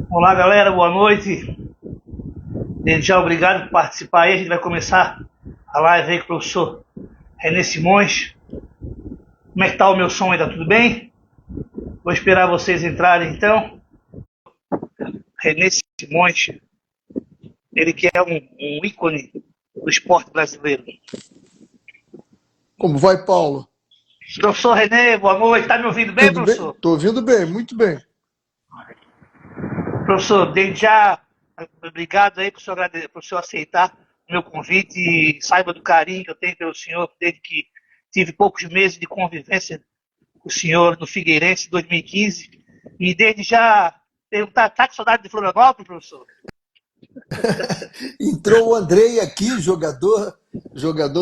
Olá, galera, boa noite. Desde já, obrigado por participar aí. A gente vai começar a live aí com o professor René Simões. Como é que tá o meu som aí? Tá tudo bem? Vou esperar vocês entrarem então. René Simões, ele que é um ícone do esporte brasileiro. Como vai, Paulo? Professor René, boa noite. Tá me ouvindo bem, Tudo bem? professor? Estou ouvindo bem, muito bem. Professor, desde já, obrigado aí por o senhor aceitar o meu convite e saiba do carinho que eu tenho pelo senhor desde que tive poucos meses de convivência com o senhor no Figueirense em 2015. E desde já perguntar, tá com saudade de Florianópolis, professor? Entrou o Andrei aqui, jogador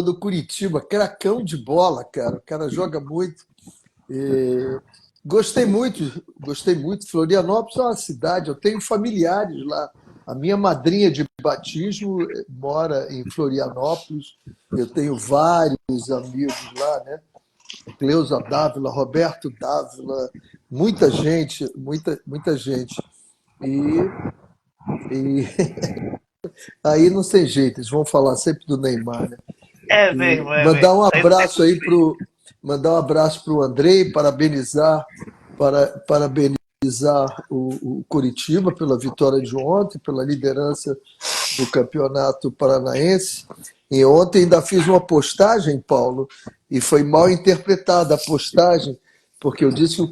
do Curitiba, cracão de bola, cara. O cara joga muito. E gostei muito. Florianópolis é uma cidade, eu tenho familiares lá. A minha madrinha de batismo mora em Florianópolis. Eu tenho vários amigos lá, né? Cleusa Dávila, Roberto Dávila, muita gente, muita gente. E, e aí não tem jeito, eles vão falar sempre do Neymar, né? É E mesmo, é mesmo. Aí não tem como fugir. mandar um abraço pro Andrei, parabenizar o Curitiba pela vitória de ontem, pela liderança do Campeonato Paranaense. E ontem ainda fiz uma postagem, Paulo, e foi mal interpretada a postagem, porque eu disse que os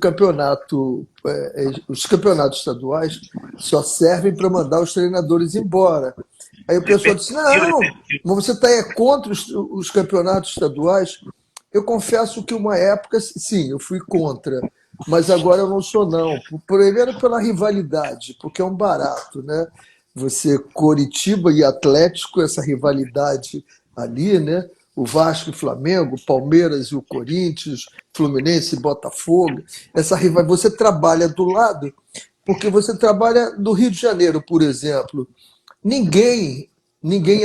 campeonatos estaduais só servem para mandar os treinadores embora. Aí o pessoal disse, Ele não, permitiu. mas você está contra os campeonatos estaduais? Eu confesso que uma época, sim, eu fui contra, mas agora eu não sou não. Primeiro pela rivalidade, porque é um barato, né? Você, Coritiba e Atlético, essa rivalidade ali, né? O Vasco e Flamengo, Palmeiras e o Corinthians, Fluminense e Botafogo, essa rivalidade. Você trabalha do lado, porque você trabalha no Rio de Janeiro, por exemplo. Ninguém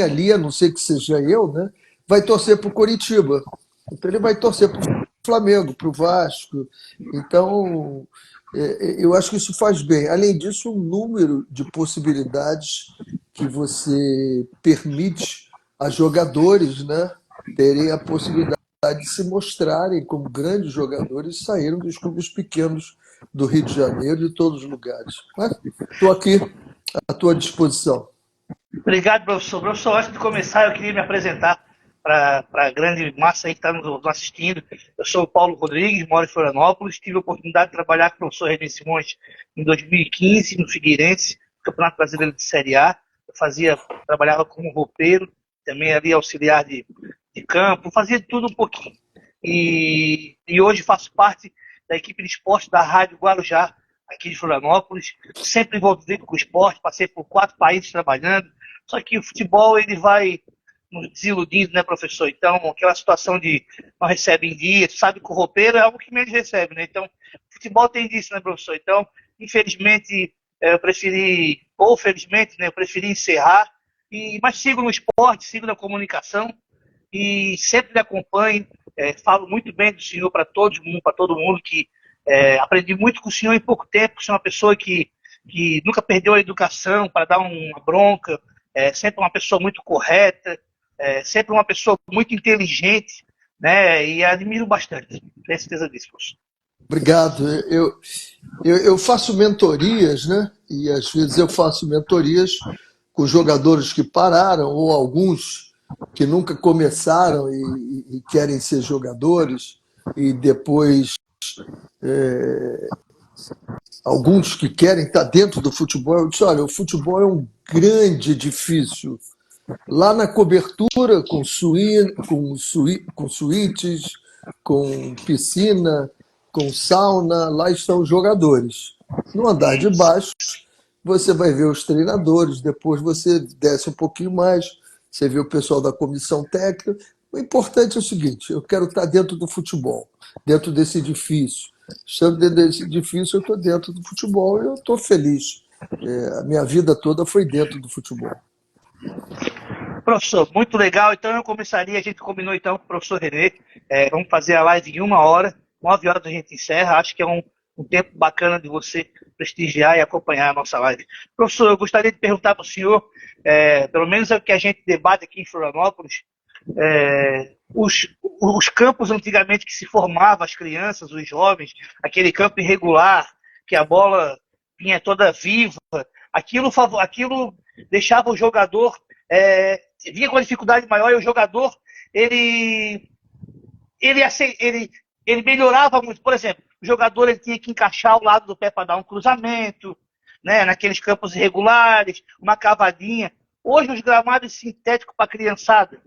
ali, a não ser que seja eu, né, vai torcer para o Coritiba. Então ele vai torcer para o Flamengo, para o Vasco. Então, eu acho que isso faz bem. Além disso, o número de possibilidades que você permite a jogadores, né, terem a possibilidade de se mostrarem como grandes jogadores, saíram dos clubes pequenos do Rio de Janeiro e de todos os lugares. Mas estou aqui à tua disposição. Obrigado, professor. Professor, antes de começar, eu queria me apresentar para a grande massa aí que está nos assistindo. Eu sou o Paulo Rodrigues, moro em Florianópolis. Tive a oportunidade de trabalhar com o professor René Simões em 2015 no Figueirense, Campeonato Brasileiro de Série A. Trabalhava como roupeiro, também ali auxiliar de campo, fazia de tudo um pouquinho. E hoje faço parte da equipe de esporte da Rádio Guarujá, aqui de Florianópolis, sempre envolvido com o esporte, passei por 4 países trabalhando, só que o futebol ele vai nos desiludindo, né, professor? Então, aquela situação de não recebe em dia, sabe que o roupeiro é algo que menos recebe, né? Então, o futebol tem disso, né, professor? Então, infelizmente, eu preferi, ou felizmente, né, eu preferi encerrar, mas sigo no esporte, sigo na comunicação, e sempre lhe acompanho, falo muito bem do senhor para todo mundo que aprendi muito com o senhor em pouco tempo. O senhor é uma pessoa que nunca perdeu a educação para dar uma bronca, sempre uma pessoa muito correta, sempre uma pessoa muito inteligente, né? E admiro bastante, tenho certeza disso, professor. Obrigado. Eu faço mentorias, né? E às vezes eu faço mentorias com jogadores que pararam, ou alguns que nunca começaram e querem ser jogadores, e depois alguns que querem estar dentro do futebol. Eu disse: olha, o futebol é um grande edifício. Lá na cobertura, com suítes, com piscina, com sauna, lá estão os jogadores. No andar de baixo, você vai ver os treinadores, depois você desce um pouquinho mais, você vê o pessoal da comissão técnica. O importante é o seguinte: eu quero estar dentro do futebol, dentro desse edifício. Estando dentro desse edifício, eu estou dentro do futebol e eu estou feliz. A minha vida toda foi dentro do futebol. Professor, muito legal. Então eu começaria, a gente combinou então com o professor René. Vamos fazer a live em 1 hora, 9 horas a gente encerra. Acho que é um um tempo bacana de você prestigiar e acompanhar a nossa live. Professor, eu gostaria de perguntar para o senhor, pelo menos é o que a gente debate aqui em Florianópolis, os campos antigamente que se formavam as crianças, os jovens, aquele campo irregular, que a bola vinha toda viva, aquilo deixava o jogador, vinha com uma dificuldade maior e o jogador, ele melhorava muito. Por exemplo, o jogador ele tinha que encaixar o lado do pé para dar um cruzamento, né, naqueles campos irregulares, uma cavadinha. Hoje, os gramados sintéticos para a criançada.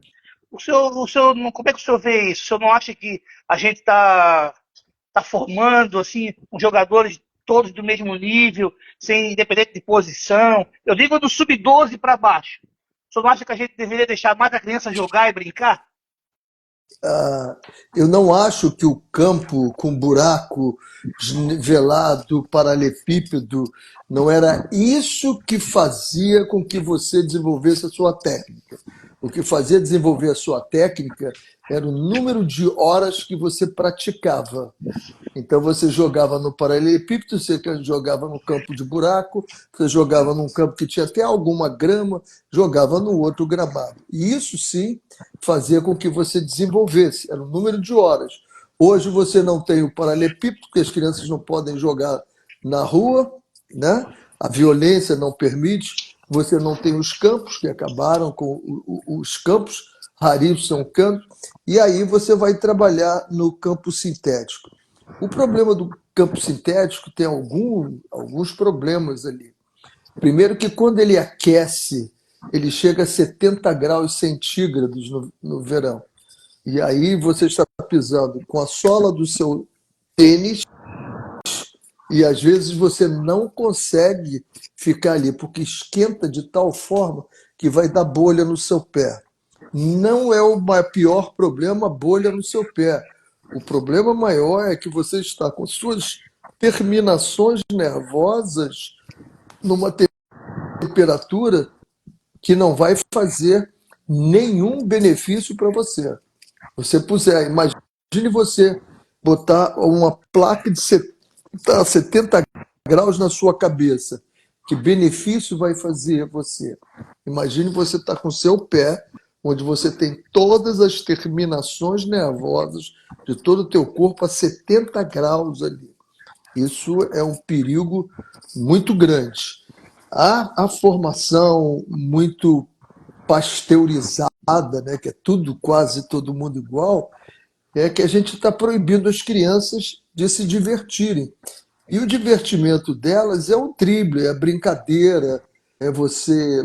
Como é que o senhor vê isso? O senhor não acha que a gente está formando assim, os jogadores todos do mesmo nível, sem independente de posição? Eu digo do sub-12 para baixo. O senhor não acha que a gente deveria deixar mais a criança jogar e brincar? Eu não acho que o campo com buraco nivelado, paralelepípedo, não era isso que fazia com que você desenvolvesse a sua técnica. O que fazia desenvolver a sua técnica era o número de horas que você praticava. Então você jogava no paralelepípedo, você jogava no campo de buraco, você jogava num campo que tinha até alguma grama, jogava no outro gramado. E isso sim fazia com que você desenvolvesse, era o número de horas. Hoje você não tem o paralelepípedo, porque as crianças não podem jogar na rua, né? A violência não permite, você não tem os campos, que acabaram com os campos, raríssimos são campos, e aí você vai trabalhar no campo sintético. O problema do campo sintético tem alguns problemas ali. Primeiro que quando ele aquece, ele chega a 70 graus centígrados no verão. E aí você está pisando com a sola do seu tênis e às vezes você não consegue ficar ali, porque esquenta de tal forma que vai dar bolha no seu pé. Não é o pior problema a bolha no seu pé. O problema maior é que você está com suas terminações nervosas numa temperatura que não vai fazer nenhum benefício para você. Imagine você botar uma placa de 70 graus na sua cabeça. Que benefício vai fazer você? Imagine você estar com o seu pé, onde você tem todas as terminações nervosas de todo o teu corpo a 70 graus ali. Isso é um perigo muito grande. Há a formação muito pasteurizada, né, que é tudo, quase todo mundo igual, é que a gente está proibindo as crianças de se divertirem. E o divertimento delas é o drible, é a brincadeira, é você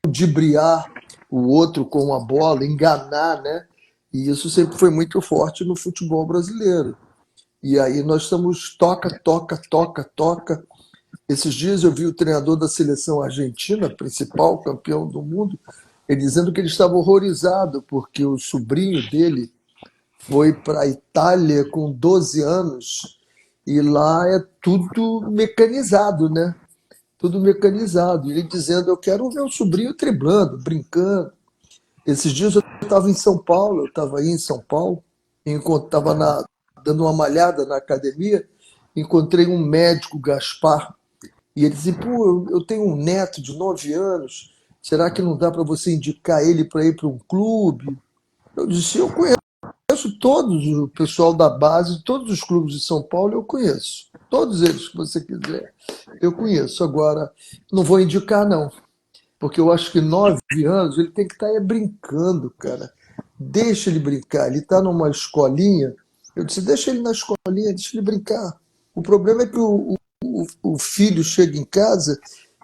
ludibriar o outro com a bola, enganar, né? E isso sempre foi muito forte no futebol brasileiro. E aí nós estamos toca, toca, toca, toca. Esses dias eu vi o treinador da seleção argentina, principal campeão do mundo, ele dizendo que ele estava horrorizado porque o sobrinho dele foi para a Itália com 12 anos e lá é tudo mecanizado, né? Tudo mecanizado. Ele dizendo, eu quero o meu sobrinho driblando, brincando. Esses dias eu estava em São Paulo, eu estava aí em São Paulo, estava dando uma malhada na academia, encontrei um médico, Gaspar, e ele disse, pô, eu tenho um neto de 9 anos, será que não dá para você indicar ele para ir para um clube? Eu disse, eu conheço todos, o pessoal da base, todos os clubes de São Paulo eu conheço. Todos eles que você quiser, eu conheço. Agora, não vou indicar, não. Porque eu acho que 9 anos ele tem que estar brincando, cara. Deixa ele brincar. Ele está numa escolinha. Eu disse, deixa ele na escolinha, deixa ele brincar. O problema é que o filho chega em casa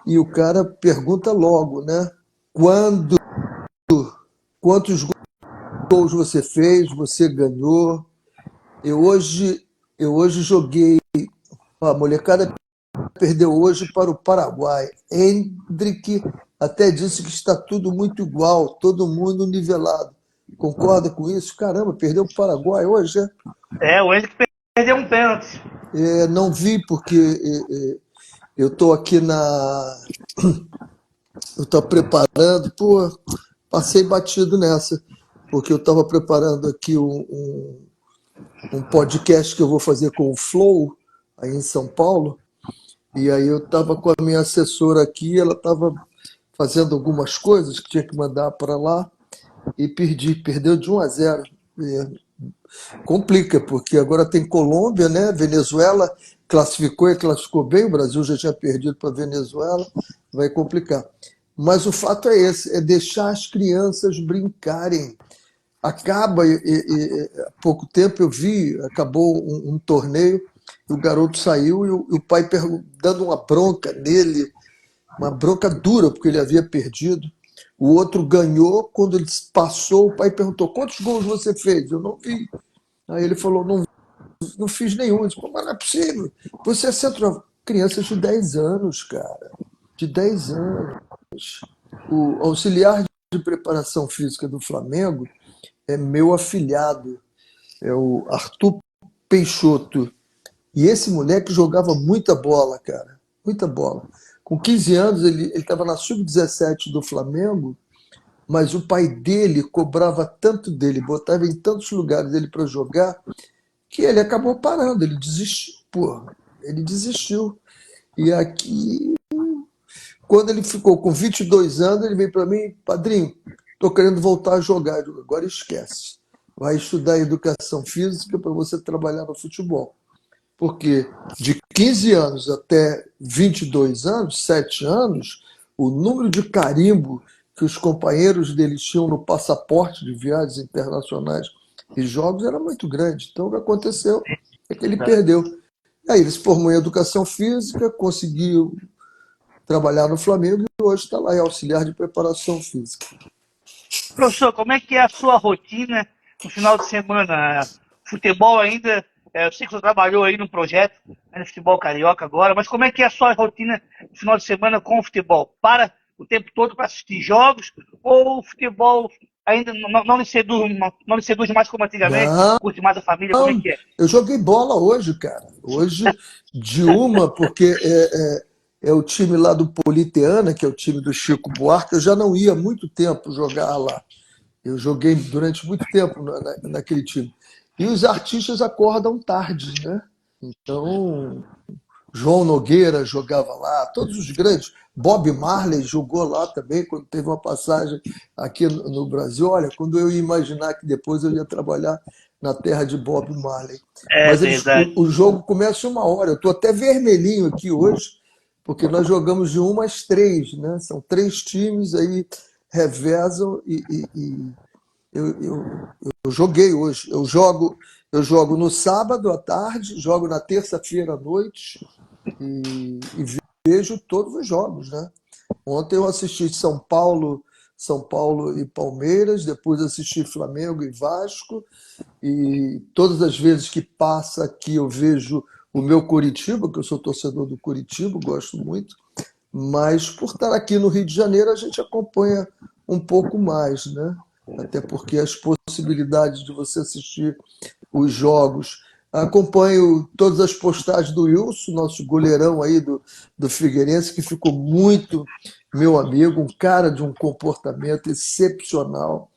e o cara pergunta logo, né? Quantos gols você fez, você ganhou. Eu hoje joguei, a molecada perdeu hoje para o Paraguai. Hendrick até disse que está tudo muito igual, todo mundo nivelado. Concorda com isso? Caramba, perdeu para o Paraguai hoje, é? O Hendrick perdeu um pênalti. Não vi, porque eu estou aqui eu estou preparando, pô, passei batido nessa, porque eu estava preparando aqui um podcast que eu vou fazer com o Flow, aí em São Paulo, e aí eu estava com a minha assessora aqui, ela estava fazendo algumas coisas que tinha que mandar para lá e perdeu de 1-0. Complica, porque agora tem Colômbia, né? Venezuela classificou e classificou bem, o Brasil já tinha perdido para a Venezuela, vai complicar. Mas o fato é esse, é deixar as crianças brincarem. Acaba, há pouco tempo eu vi, acabou um torneio, o garoto saiu e o pai dando uma bronca nele, uma bronca dura, porque ele havia perdido. O outro ganhou, quando ele passou, o pai perguntou: quantos gols você fez? Eu não vi. Aí ele falou: não fiz nenhum. Eu disse: mas não é possível. Você é centroavante. Criança de 10 anos, cara. De 10 anos. O auxiliar de preparação física do Flamengo é meu afilhado, é o Arthur Peixoto. E esse moleque jogava muita bola, cara. Muita bola. Com 15 anos, ele estava na sub-17 do Flamengo, mas o pai dele cobrava tanto dele, botava em tantos lugares dele para jogar, que ele acabou parando, ele desistiu, porra. Ele desistiu. E aqui, quando ele ficou com 22 anos, ele veio para mim: padrinho, estou querendo voltar a jogar. Eu digo: agora esquece. Vai estudar educação física para você trabalhar no futebol. Porque de 15 anos até 22 anos, 7 anos, o número de carimbo que os companheiros dele tinham no passaporte de viagens internacionais e jogos era muito grande. Então, o que aconteceu é que ele perdeu. Aí ele se formou em educação física, conseguiu trabalhar no Flamengo e hoje está lá, é auxiliar de preparação física. Professor, como é que é a sua rotina no final de semana? Futebol ainda, eu sei que você trabalhou aí num projeto, no futebol carioca agora, mas como é que é a sua rotina no final de semana com o futebol? Para o tempo todo para assistir jogos ou o futebol ainda não lhe seduz mais como antigamente? Não, Curte mais a família, como é que é? eu joguei bola hoje, cara. Hoje, de uma, porque é o time lá do Politeana, que é o time do Chico Buarque. Eu já não ia há muito tempo jogar lá. Eu joguei durante muito tempo naquele time. E os artistas acordam tarde, né? Então, João Nogueira jogava lá, todos os grandes. Bob Marley jogou lá também, quando teve uma passagem aqui no Brasil. Olha, quando eu ia imaginar que depois eu ia trabalhar na terra de Bob Marley. É Mas verdade. o jogo começa 1 hora. Eu estou até vermelhinho aqui hoje, porque nós jogamos de 1 às 3, né? São 3 times aí, revezam e eu joguei hoje. Eu jogo no sábado à tarde, jogo na terça-feira à noite e vejo todos os jogos, né? Ontem eu assisti São Paulo e Palmeiras, depois assisti Flamengo e Vasco, e todas as vezes que passa aqui eu vejo o meu Coritiba, que eu sou torcedor do Coritiba, gosto muito, mas por estar aqui no Rio de Janeiro a gente acompanha um pouco mais, né? Até porque as possibilidades de você assistir os jogos. Acompanho todas as postagens do Wilson, nosso goleirão aí do Figueirense, que ficou muito meu amigo, um cara de um comportamento excepcional.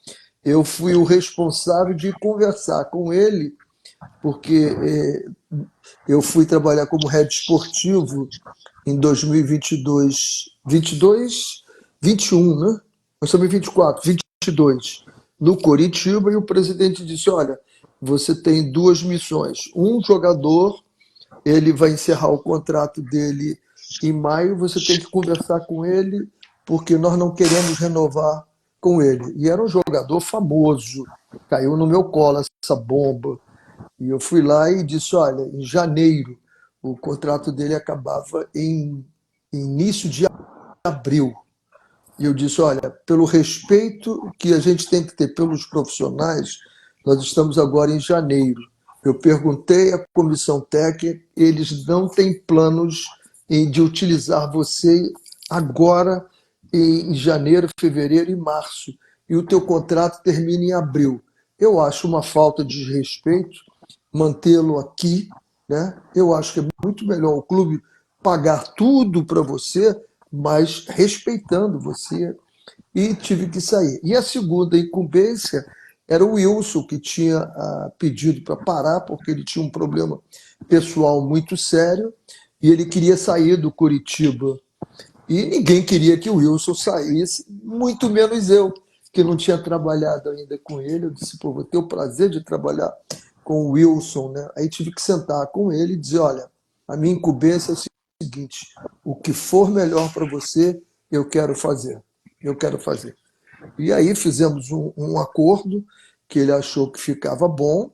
Eu fui o responsável de conversar com ele, porque eu fui trabalhar como head esportivo em 2022, 22, 21, né? Nós estamos em 24, 22, no Coritiba, e o presidente disse: olha, você tem 2 missões. Um jogador, ele vai encerrar o contrato dele em maio, você tem que conversar com ele, porque nós não queremos renovar com ele. E era um jogador famoso, caiu no meu colo essa bomba. E eu fui lá e disse: olha, em janeiro, o contrato dele acabava em início de abril. E eu disse: olha, pelo respeito que a gente tem que ter pelos profissionais, nós estamos agora em janeiro. Eu perguntei à comissão técnica, eles não têm planos de utilizar você agora em janeiro, fevereiro e março. E o teu contrato termina em abril. Eu acho uma falta de respeito mantê-lo aqui, né? Eu acho que é muito melhor o clube pagar tudo para você, mas respeitando você. E tive que sair. E a segunda incumbência era o Wilson, que tinha pedido para parar, porque ele tinha um problema pessoal muito sério e ele queria sair do Curitiba. E ninguém queria que o Wilson saísse, muito menos eu, que não tinha trabalhado ainda com ele. Eu disse, pô, vou ter o prazer de trabalhar com o Wilson, né? Aí tive que sentar com ele e dizer, olha, a minha incumbência é o seguinte, o que for melhor para você, eu quero fazer. Eu quero fazer. E aí fizemos um acordo que ele achou que ficava bom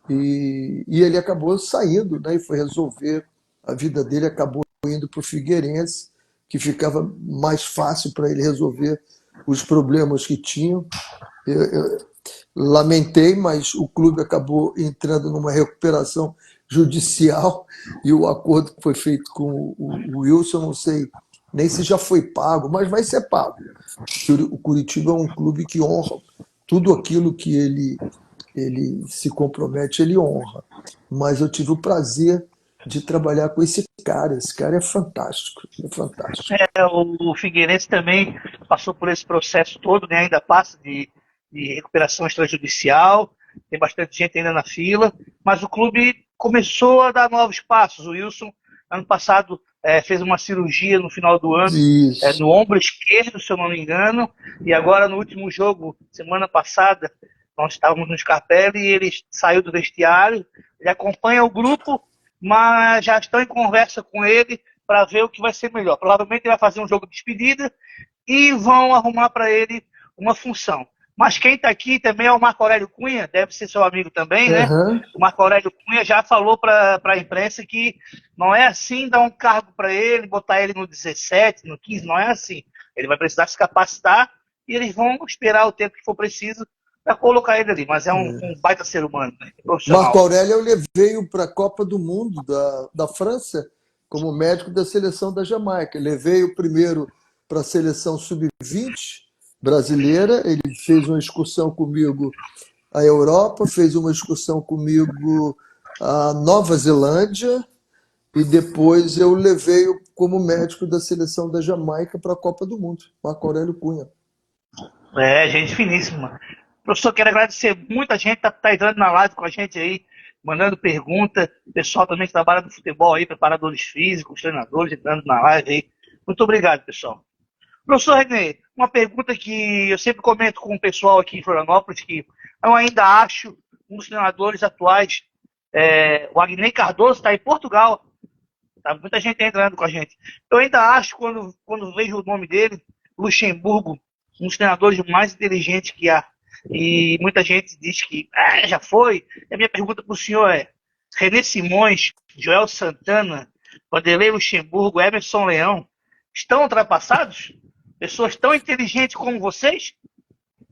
e ele acabou saindo, né, e foi resolver a vida dele, acabou indo para o Figueirense, que ficava mais fácil para ele resolver os problemas que tinham. Eu lamentei, mas o clube acabou entrando numa recuperação judicial e o acordo que foi feito com o Wilson, não sei nem se já foi pago, mas vai ser pago. O Curitiba é um clube que honra tudo aquilo que ele se compromete, ele honra. Mas eu tive o prazer de trabalhar com esse cara. Esse cara é fantástico, é fantástico. O Figueirense também passou por esse processo todo, né? Ainda passa de recuperação extrajudicial, tem bastante gente ainda na fila, mas o clube começou a dar novos passos. O Wilson, ano passado, fez uma cirurgia no final do ano, Isso. no ombro esquerdo, se eu não me engano, e agora no último jogo, semana passada, nós estávamos no Scarpelli e ele saiu do vestiário, ele acompanha o grupo, mas já estão em conversa com ele para ver o que vai ser melhor. Provavelmente ele vai fazer um jogo de despedida e vão arrumar para ele uma função. Mas quem está aqui também é o Marco Aurélio Cunha, deve ser seu amigo também, né? Uhum. O Marco Aurélio Cunha já falou para a imprensa que não é assim dar um cargo para ele, botar ele no 17, no 15, não é assim. Ele vai precisar se capacitar e eles vão esperar o tempo que for preciso para colocar ele ali. Mas é um baita ser humano, né? Profissional. Marco Aurélio eu levei-o para a Copa do Mundo da França como médico da seleção da Jamaica. Levei-o primeiro para a seleção sub-20 brasileira. Ele fez uma excursão comigo à Europa, fez uma excursão comigo à Nova Zelândia e depois eu levei-o como médico da seleção da Jamaica para a Copa do Mundo. Marco Aurélio Cunha. Gente finíssima. Professor, quero agradecer muita gente que tá entrando na live com a gente aí, mandando pergunta. O pessoal também que trabalha no futebol aí, preparadores físicos, treinadores, entrando na live aí. Muito obrigado, pessoal. Professor René, uma pergunta que eu sempre comento com o pessoal aqui em Florianópolis, que eu ainda acho um dos treinadores atuais, o Agnei Cardoso está em Portugal, tá muita gente entrando com a gente. Eu ainda acho, quando vejo o nome dele, Luxemburgo, um dos treinadores mais inteligentes que há. E muita gente diz que já foi. E a minha pergunta para o senhor é: René Simões, Joel Santana, Vanderlei Luxemburgo, Emerson Leão, estão ultrapassados? Pessoas tão inteligentes como vocês?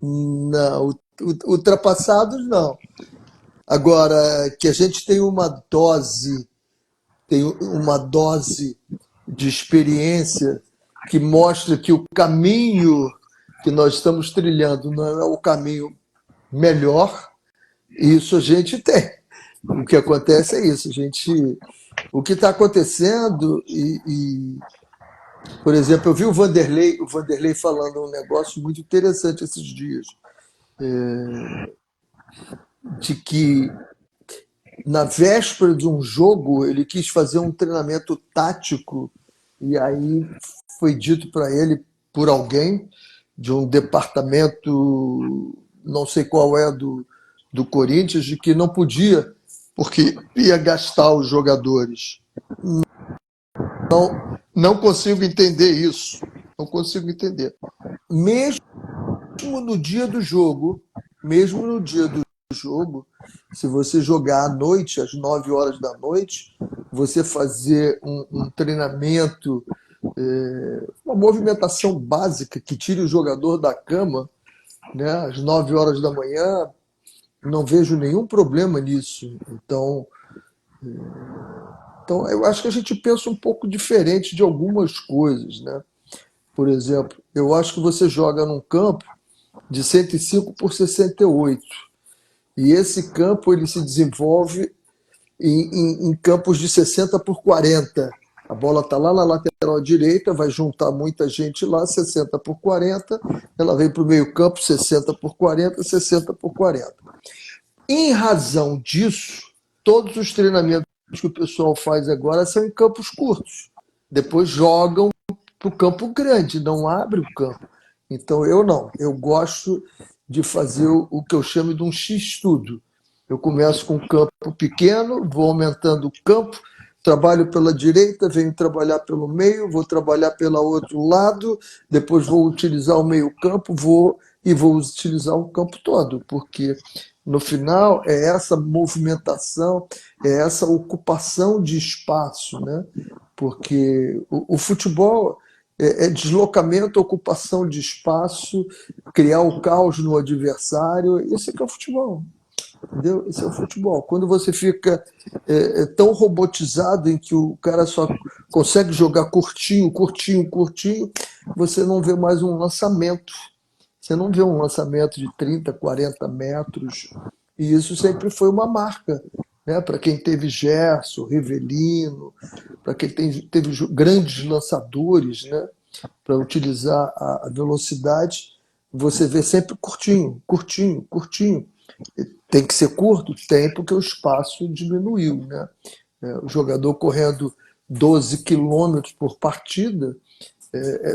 Não, ultrapassados não. Agora, que a gente tem uma dose de experiência que mostra que o caminho que nós estamos trilhando não é o caminho melhor, isso a gente tem. O que acontece é isso, o que está acontecendo por exemplo, eu vi o Vanderlei falando um negócio muito interessante esses dias, de que na véspera de um jogo ele quis fazer um treinamento tático e aí foi dito para ele por alguém de um departamento, não sei qual é, do Corinthians, de que não podia, porque ia gastar os jogadores. Não consigo entender isso. Não consigo entender. Mesmo no dia do jogo, se você jogar à noite, às 9 horas da noite, você fazer um treinamento, uma movimentação básica que tire o jogador da cama, né, às 9 horas da manhã, não vejo nenhum problema nisso. Então, eu acho que a gente pensa um pouco diferente de algumas coisas, né? Por exemplo, eu acho que você joga num campo de 105 por 68 e esse campo ele se desenvolve em campos de 60 por 40. A bola está lá na lateral lateral direita, vai juntar muita gente lá, 60 por 40, ela vem para o meio campo, 60 por 40, 60 por 40. Em razão disso, todos os treinamentos que o pessoal faz agora são em campos curtos. Depois jogam para o campo grande, não abre o campo. Então eu não, eu gosto de fazer o que eu chamo de um X-tudo. Eu começo com um campo pequeno, vou aumentando o campo, trabalho pela direita, venho trabalhar pelo meio, vou trabalhar pelo outro lado, depois vou utilizar o meio-campo, vou utilizar o campo todo, porque no final é essa movimentação, é essa ocupação de espaço, né? Porque o futebol é deslocamento, ocupação de espaço, criar o caos no adversário, isso é que é o futebol. Entendeu? Esse é o futebol. Quando você fica tão robotizado em que o cara só consegue jogar curtinho, curtinho, curtinho, você não vê mais um lançamento. Você não vê um lançamento de 30, 40 metros. E isso sempre foi uma marca, né? Para quem teve Gerson, Rivelino, para quem teve grandes lançadores, né? Para utilizar a velocidade, você vê sempre curtinho, curtinho, curtinho. Tem que ser curto? Tem, porque o espaço diminuiu, né? O jogador correndo 12 quilômetros por partida.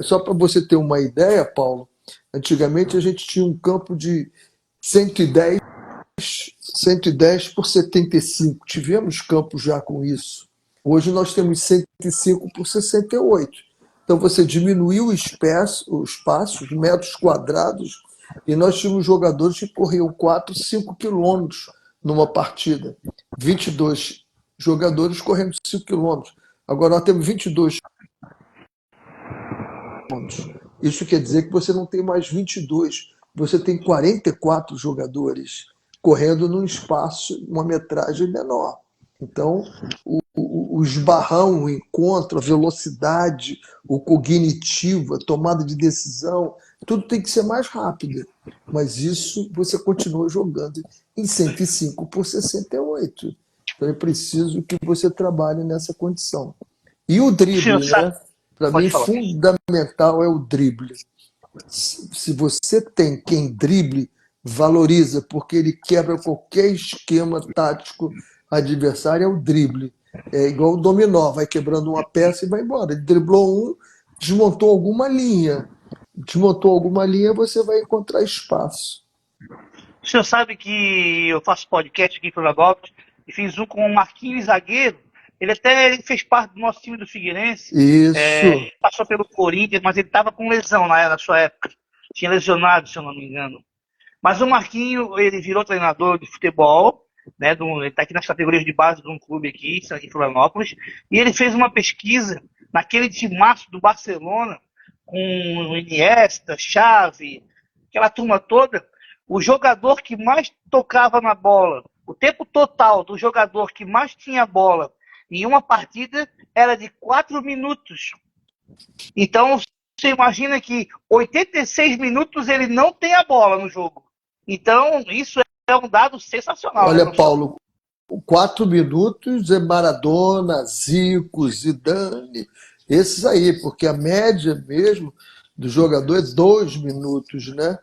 Só para você ter uma ideia, Paulo, antigamente a gente tinha um campo de 110, 110 por 75. Tivemos campos já com isso. Hoje nós temos 105 por 68. Então você diminuiu o espaço, os metros quadrados, e nós tínhamos jogadores que corriam 4, 5 quilômetros numa partida. 22 jogadores correndo 5 quilômetros. Agora nós temos 22 quilômetros. Isso quer dizer que você não tem mais 22, você tem 44 jogadores correndo num espaço, uma metragem menor. Então, o esbarrão, o encontro, a velocidade, o cognitivo, a tomada de decisão, tudo tem que ser mais rápido. Mas isso você continua jogando em 105 por 68. Então é preciso que você trabalhe nessa condição. E o drible, né? Para mim, fundamental é o drible. Se você tem quem drible, valoriza, porque ele quebra qualquer esquema tático adversário, é o drible. É igual o dominó, vai quebrando uma peça e vai embora. Ele driblou um, desmontou alguma linha. Desmontou alguma linha, você vai encontrar espaço. O senhor sabe que eu faço podcast aqui em Florianópolis e fiz um com o Marquinhos Zagueiro. Ele até fez parte do nosso time do Figueirense. Isso. Passou pelo Corinthians, mas ele estava com lesão na sua época. Tinha lesionado, se eu não me engano. Mas o Marquinho, ele virou treinador de futebol, né? Ele está aqui nas categorias de base de um clube aqui em Florianópolis. E ele fez uma pesquisa naquele timaço do Barcelona, com o Iniesta, Xavi, aquela turma toda. O jogador que mais tocava na bola, o tempo total do jogador que mais tinha bola em uma partida era de 4 minutos. Então, você imagina que 86 minutos ele não tem a bola no jogo. Então, isso é um dado sensacional. Olha, né, Paulo, 4 minutos é Maradona, Zico, Zidane, esses aí, porque a média mesmo do jogador é 2 minutos, né?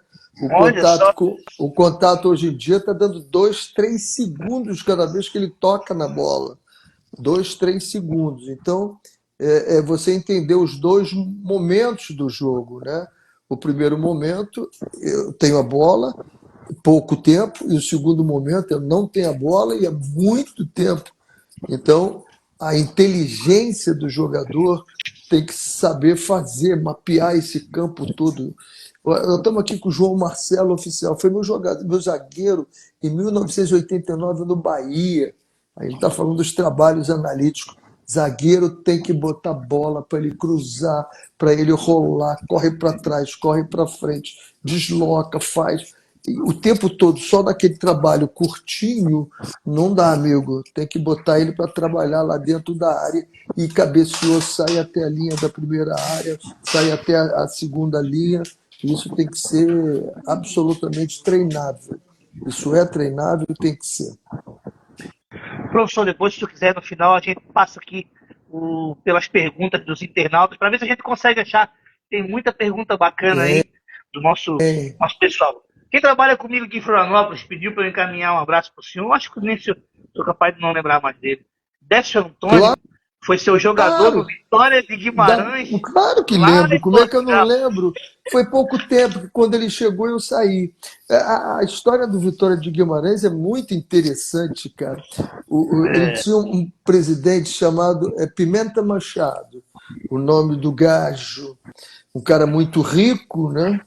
O contato hoje em dia está dando 2, 3 segundos cada vez que ele toca na bola. 2, 3 segundos. Então, é você entender os dois momentos do jogo, né? O primeiro momento, eu tenho a bola, pouco tempo, e o segundo momento, eu não tenho a bola e é muito tempo. Então, a inteligência do jogador tem que saber fazer, mapear esse campo todo. Nós estamos aqui com o João Marcelo, oficial. Foi meu zagueiro em 1989 no Bahia. A gente está falando dos trabalhos analíticos. Zagueiro tem que botar bola para ele cruzar, para ele rolar, corre para trás, corre para frente, desloca, faz. E o tempo todo, só naquele trabalho curtinho, não dá, amigo. Tem que botar ele para trabalhar lá dentro da área e cabeceou, sai até a linha da primeira área, sai até a segunda linha. Isso tem que ser absolutamente treinável. Isso é treinável e tem que ser. Professor, depois, se tu quiser, no final, a gente passa aqui pelas perguntas dos internautas, para ver se a gente consegue achar. Tem muita pergunta bacana Tem. aí do nosso pessoal. Quem trabalha comigo aqui em Florianópolis pediu para eu encaminhar um abraço para o senhor. Acho que nem sou capaz de não lembrar mais dele. Décio Antônio foi seu jogador no Claro, Vitória de Guimarães, claro que lá lembro. em Como é que eu não Portugal. lembro? Foi pouco tempo que quando ele chegou eu saí. A história do Vitória de Guimarães é muito interessante, cara. Ele tinha um presidente chamado Pimenta Machado, o nome do gajo, um cara muito rico, né?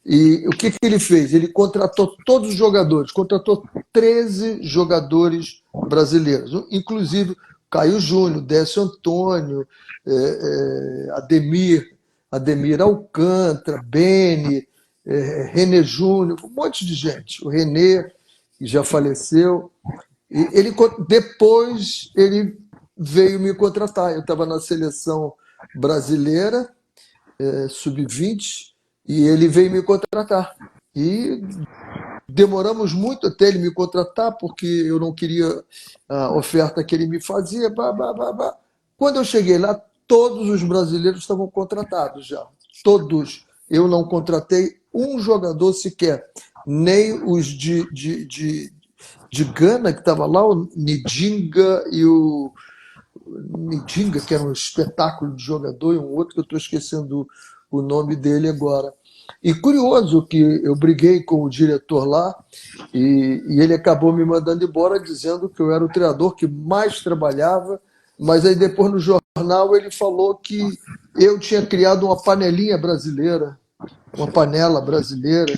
E o que ele fez? Ele contratou todos os jogadores, contratou 13 jogadores brasileiros, inclusive Caio Júnior, Décio Antônio, Ademir Alcântara, Beni, René Júnior, um monte de gente. O René, que já faleceu. E depois ele veio me contratar. Eu estava na seleção brasileira, sub-20, e ele veio me contratar. E demoramos muito até ele me contratar, porque eu não queria a oferta que ele me fazia. Bah, bah, bah, bah. Quando eu cheguei lá, todos os brasileiros estavam contratados já. Todos. Eu não contratei um jogador sequer. Nem os de Gana, que estava lá, o Nidinga e o. Nidinga, que era um espetáculo de jogador, e um outro que eu estou esquecendo o nome dele agora. E curioso que eu briguei com o diretor lá e ele acabou me mandando embora dizendo que eu era o treinador que mais trabalhava, mas aí depois no jornal ele falou que eu tinha criado uma panelinha brasileira, uma panela brasileira.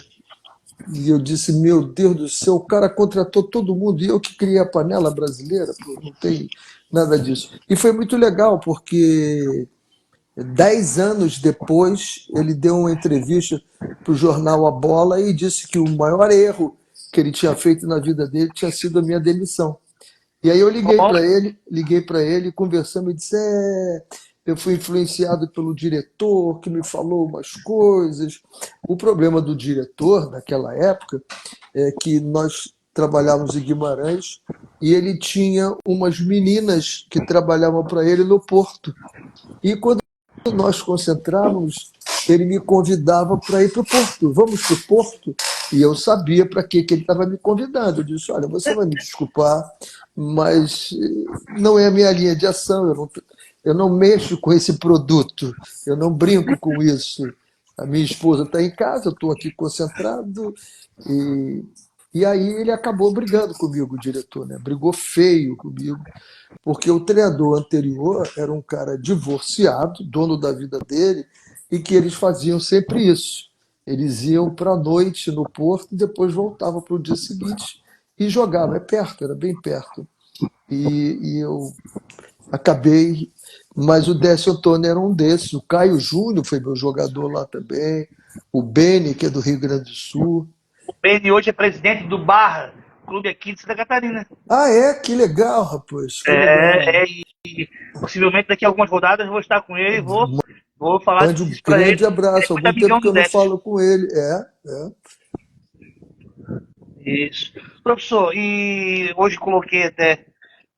E eu disse, meu Deus do céu, o cara contratou todo mundo e eu que criei a panela brasileira, pô, não tem nada disso. E foi muito legal, porque 10 anos depois, ele deu uma entrevista para o jornal A Bola e disse que o maior erro que ele tinha feito na vida dele tinha sido a minha demissão. E aí eu liguei para ele, conversamos e disse: eu fui influenciado pelo diretor que me falou umas coisas. O problema do diretor naquela época é que nós trabalhávamos em Guimarães e ele tinha umas meninas que trabalhavam para ele no Porto. E quando nós concentrávamos, ele me convidava para ir para o Porto. Vamos para o Porto? E eu sabia para que ele estava me convidando. Eu disse: olha, você vai me desculpar, mas não é a minha linha de ação. Eu não mexo com esse produto. Eu não brinco com isso. A minha esposa está em casa, eu estou aqui concentrado. E aí ele acabou brigando comigo, o diretor, né? Brigou feio comigo, porque o treinador anterior era um cara divorciado, dono da vida dele, e que eles faziam sempre isso. Eles iam para a noite no Porto e depois voltavam para o dia seguinte e jogavam. É perto, era bem perto. E eu acabei. Mas o Décio Antônio era um desses. O Caio Júnior foi meu jogador lá também. O Beni, que é do Rio Grande do Sul. O Beni hoje é presidente do Barra, clube aqui de Santa Catarina. Ah, é? Que legal, rapaz. Que legal. E possivelmente daqui a algumas rodadas eu vou estar com ele e vou falar Mande um disso para ele. grande Ele é abraço. muito Algum tempo amigão que do eu não Décio. falo com ele. É. Isso. Professor, e hoje coloquei até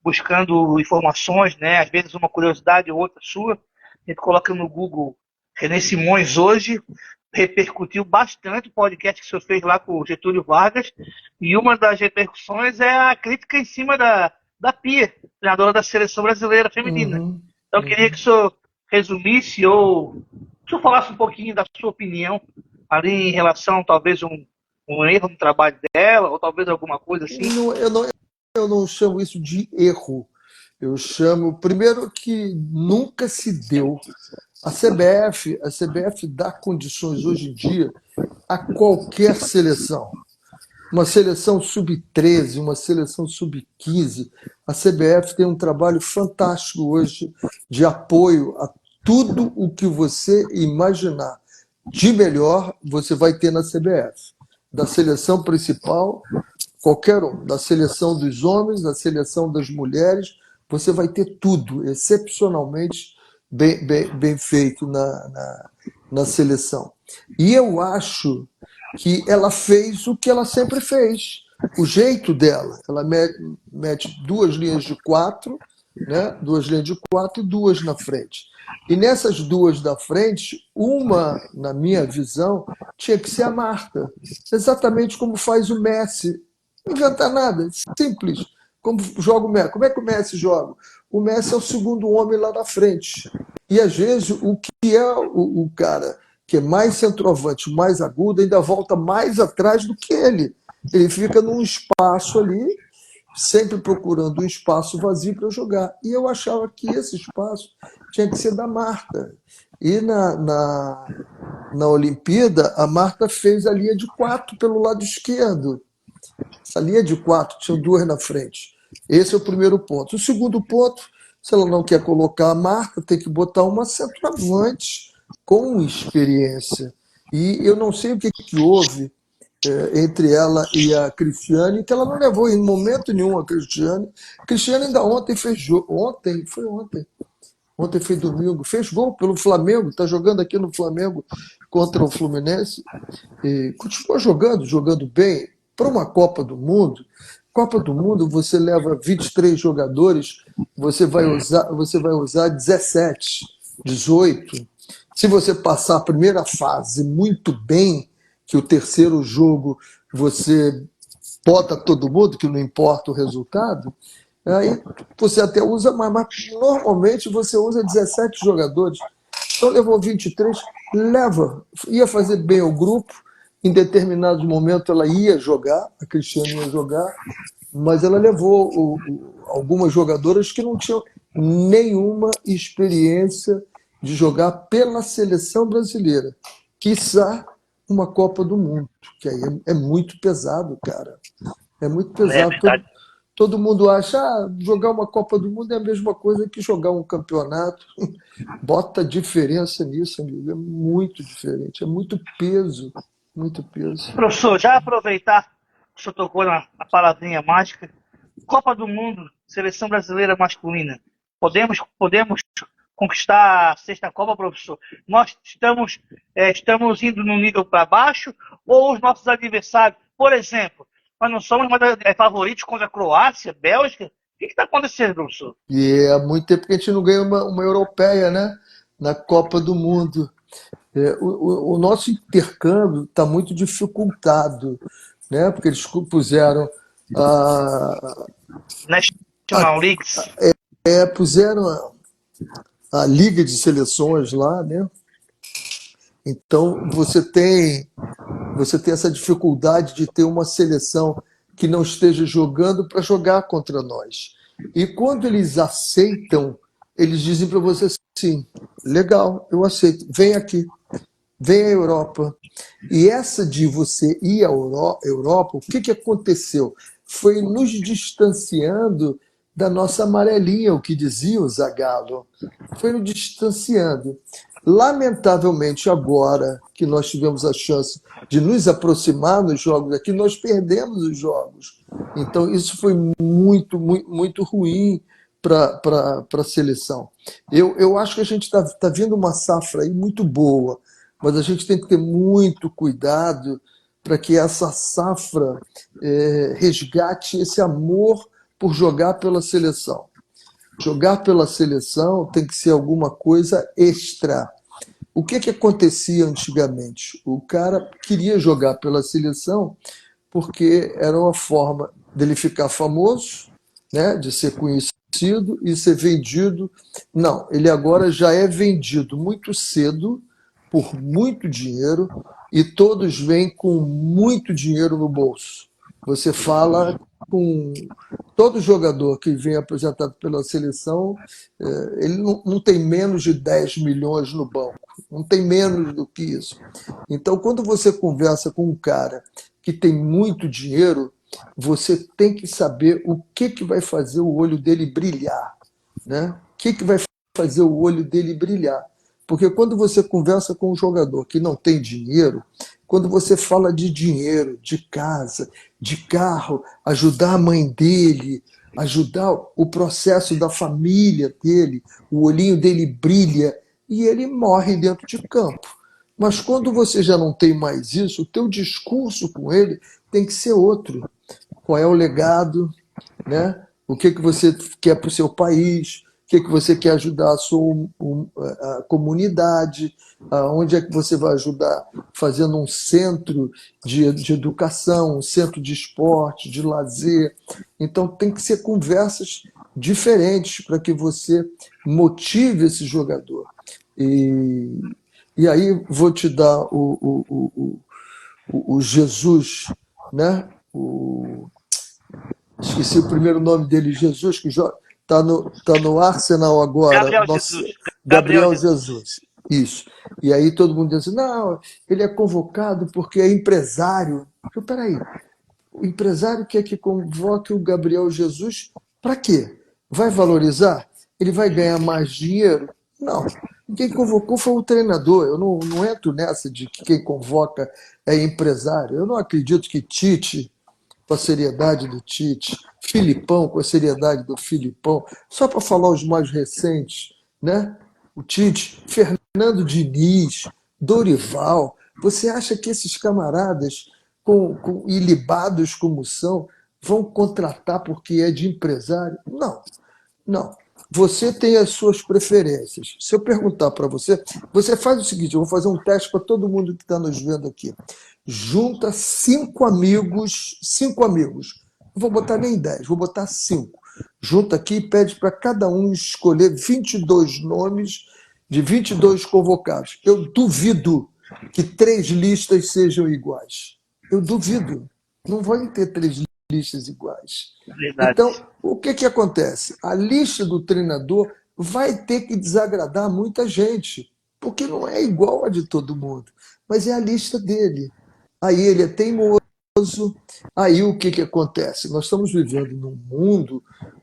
buscando informações, né? Às vezes uma curiosidade ou outra sua. A gente coloca no Google René Simões hoje, repercutiu bastante o podcast que o senhor fez lá com o Getúlio Vargas, e uma das repercussões é a crítica em cima da Pia, treinadora da seleção brasileira feminina. Então eu queria que o senhor resumisse ou que o senhor falasse um pouquinho da sua opinião ali em relação talvez um erro no trabalho dela, ou talvez alguma coisa assim. Eu não chamo isso de erro. Eu chamo, primeiro, que nunca se deu. A CBF dá condições hoje em dia a qualquer seleção. Uma seleção sub-13, uma seleção sub-15. A CBF tem um trabalho fantástico hoje de apoio a tudo o que você imaginar de melhor, você vai ter na CBF. Da seleção principal, qualquer um. Da seleção dos homens, da seleção das mulheres, você vai ter tudo, excepcionalmente bem feito na seleção. E eu acho que ela fez o que ela sempre fez, o jeito dela. Ela mete 2 linhas de 4, né? Duas linhas de quatro e duas na frente. E nessas duas da frente, uma, na minha visão, tinha que ser a Marta. Exatamente como faz o Messi. Não inventa nada, simples. Como joga o Messi. Como é que o Messi joga? O Messi é o segundo homem lá na frente. E às vezes o que é o cara que é mais centroavante, mais agudo, ainda volta mais atrás do que ele. Ele fica num espaço ali, sempre procurando um espaço vazio para jogar. E eu achava que esse espaço tinha que ser da Marta. E na Olimpíada, a Marta fez a linha de quatro pelo lado esquerdo. Essa linha de quatro, tinha duas na frente. Esse é o primeiro ponto. O segundo ponto, se ela não quer colocar a Marta, tem que botar uma centroavante com experiência. E eu não sei o que, que houve entre ela e a Cristiane, que ela não levou em momento nenhum a Cristiane. Cristiane ainda ontem fez jogo. Ontem, foi ontem. Ontem foi domingo. Fez gol pelo Flamengo, está jogando aqui no Flamengo contra o Fluminense. E continua jogando, jogando bem. Para uma Copa do Mundo você leva 23 jogadores, você vai usar 17, 18. Se você passar a primeira fase muito bem, que o terceiro jogo você bota todo mundo, que não importa o resultado, aí você até usa mais, mas normalmente você usa 17 jogadores. Então levou 23, leva, ia fazer bem o grupo, em determinados momentos ela ia jogar, a Cristiane ia jogar, mas ela levou algumas jogadoras que não tinham nenhuma experiência de jogar pela seleção brasileira, quiçá uma Copa do Mundo, que aí é muito pesado, cara. É muito É pesado. verdade. Todo mundo acha jogar uma Copa do Mundo é a mesma coisa que jogar um campeonato. Bota diferença nisso, amigo. É muito diferente. É muito peso. Muito peso. Professor, já aproveitar que o senhor tocou na palavrinha mágica, Copa do Mundo, seleção brasileira masculina. Podemos conquistar a sexta Copa, professor? Nós estamos indo num nível para baixo ou os nossos adversários, por exemplo, nós não somos mais favoritos contra a Croácia, Bélgica? O que está acontecendo, professor? E há muito tempo que a gente não ganha uma europeia, né? Na Copa do Mundo. O nosso intercâmbio está muito dificultado, né? Porque eles puseram a, National Leagues. puseram a Liga de Seleções lá, né? Então você tem essa dificuldade de ter uma seleção que não esteja jogando para jogar contra nós. E quando eles aceitam, eles dizem para você assim: legal, eu aceito, vem aqui, vem à Europa. E essa de você ir à Europa, o que, que aconteceu? Foi nos distanciando da nossa amarelinha, o que dizia o Zagallo. Foi nos distanciando. Lamentavelmente, agora que nós tivemos a chance de nos aproximar nos jogos aqui, nós perdemos os jogos. Então, isso foi muito, muito, muito ruim para a seleção. Eu acho que a gente está vendo uma safra aí muito boa, mas a gente tem que ter muito cuidado para que essa safra resgate esse amor por jogar pela seleção. Jogar pela seleção tem que ser alguma coisa extra. O que, que acontecia antigamente? O cara queria jogar pela seleção porque era uma forma dele ficar famoso, né, de ser conhecido e ser vendido. Não, ele agora já é vendido muito cedo, por muito dinheiro, e todos vêm com muito dinheiro no bolso. Você fala com todo jogador que vem apresentado pela seleção, ele não tem menos de 10 milhões no banco, não tem menos do que isso. Então, quando você conversa com um cara que tem muito dinheiro, você tem que saber o que vai fazer o olho dele brilhar, né? O que vai fazer o olho dele brilhar? Porque quando você conversa com um jogador que não tem dinheiro, quando você fala de dinheiro, de casa, de carro, ajudar a mãe dele, ajudar o processo da família dele, o olhinho dele brilha e ele morre dentro de campo. Mas quando você já não tem mais isso, o teu discurso com ele tem que ser outro. Qual é o legado, né? o que você quer para o seu país, o que você quer ajudar a sua a comunidade, onde é que você vai ajudar fazendo um centro de educação, um centro de esporte, de lazer. Então, tem que ser conversas diferentes para que você motive esse jogador. E, e aí vou te dar o Jesus, né? Esqueci o primeiro nome dele, Jesus, que tá no Arsenal agora. Gabriel Nossa, Jesus. Gabriel Gabriel Jesus. Jesus. Isso. E aí todo mundo diz assim, não, ele é convocado porque é empresário. Eu, peraí, o empresário quer que convoque o Gabriel Jesus para quê? Vai valorizar? Ele vai ganhar mais dinheiro? Não. Quem convocou foi o treinador. Eu não entro nessa de que quem convoca é empresário. Eu não acredito que Tite, com a seriedade do Tite, Filipão com a seriedade do Filipão, só para falar os mais recentes, né? O Tite, Fernando Diniz, Dorival. Você acha que esses camaradas ilibados como são vão contratar porque é de empresário? Não, não. Você tem as suas preferências. Se eu perguntar para você, você faz o seguinte: eu vou fazer um teste para todo mundo que está nos vendo aqui. Junta cinco amigos. Não vou botar nem 10, vou botar 5. Junta aqui e pede para cada um escolher 22 nomes de 22 convocados. Eu duvido que 3 listas sejam iguais. Eu duvido. Não vão ter 3 listas iguais. Verdade. Então, o que acontece? A lista do treinador vai ter que desagradar muita gente, porque não é igual a de todo mundo, mas é a lista dele. Aí ele é teimoso, aí o que acontece? Nós estamos vivendo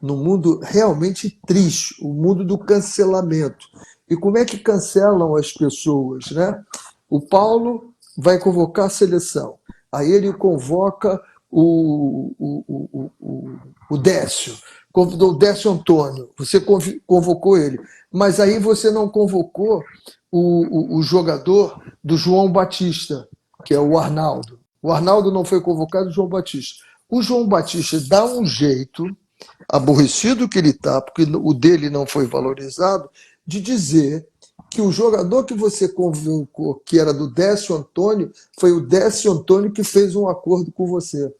num mundo realmente triste, o mundo do cancelamento. E como é que cancelam as pessoas, né? O Paulo vai convocar a seleção, aí ele convoca o Décio, convidou o Décio Antônio, você convocou ele, mas aí você não convocou o jogador do João Batista, que é o Arnaldo. O Arnaldo não foi convocado, o João Batista. O João Batista dá um jeito, aborrecido que ele está, porque o dele não foi valorizado, de dizer que o jogador que você convocou, que era do Décio Antônio, foi o Décio Antônio que fez um acordo com você.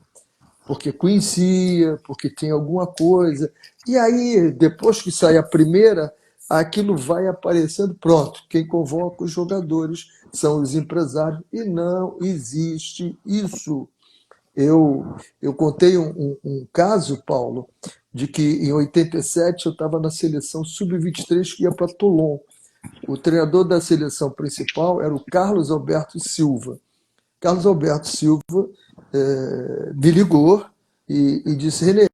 Porque conhecia, porque tem alguma coisa. E aí, depois que sai a primeira, aquilo vai aparecendo, pronto. Quem convoca os jogadores são os empresários. E não existe isso. Eu contei um caso, Paulo, de que em 87 eu estava na seleção sub-23 que ia para Toulon. O treinador da seleção principal era o Carlos Alberto Silva. Carlos Alberto Silva me ligou e disse: Renê,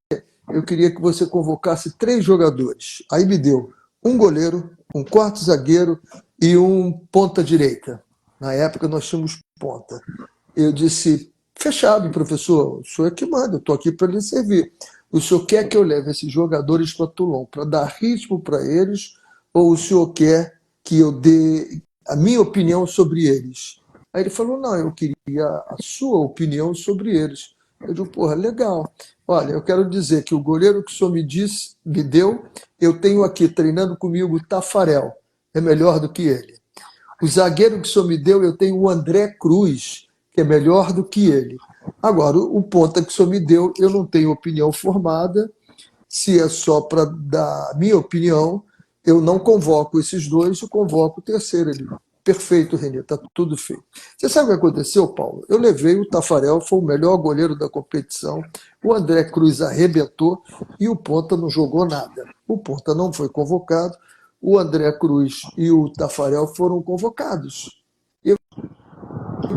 eu queria que você convocasse 3 jogadores. Aí me deu um goleiro, um quarto zagueiro e um ponta-direita. Na época nós tínhamos ponta. Eu disse: fechado, professor, o senhor é que manda, eu estou aqui para lhe servir. O senhor quer que eu leve esses jogadores para Toulon para dar ritmo para eles, ou o senhor quer que eu dê a minha opinião sobre eles? Aí ele falou: não, eu queria a sua opinião sobre eles. Eu digo: porra, legal. Olha, eu quero dizer que o goleiro que o senhor me deu, eu tenho aqui treinando comigo o Tafarel. É melhor do que ele. O zagueiro que o senhor me deu, eu tenho o André Cruz, que é melhor do que ele. Agora, o ponta que o senhor me deu, eu não tenho opinião formada. Se é só para dar minha opinião, eu não convoco esses dois, eu convoco o terceiro ali. Perfeito, Renê, está tudo feito. Você sabe o que aconteceu, Paulo? Eu levei o Tafarel, foi o melhor goleiro da competição, o André Cruz arrebentou e o Ponta não jogou nada. O Ponta não foi convocado, o André Cruz e o Tafarel foram convocados. Eu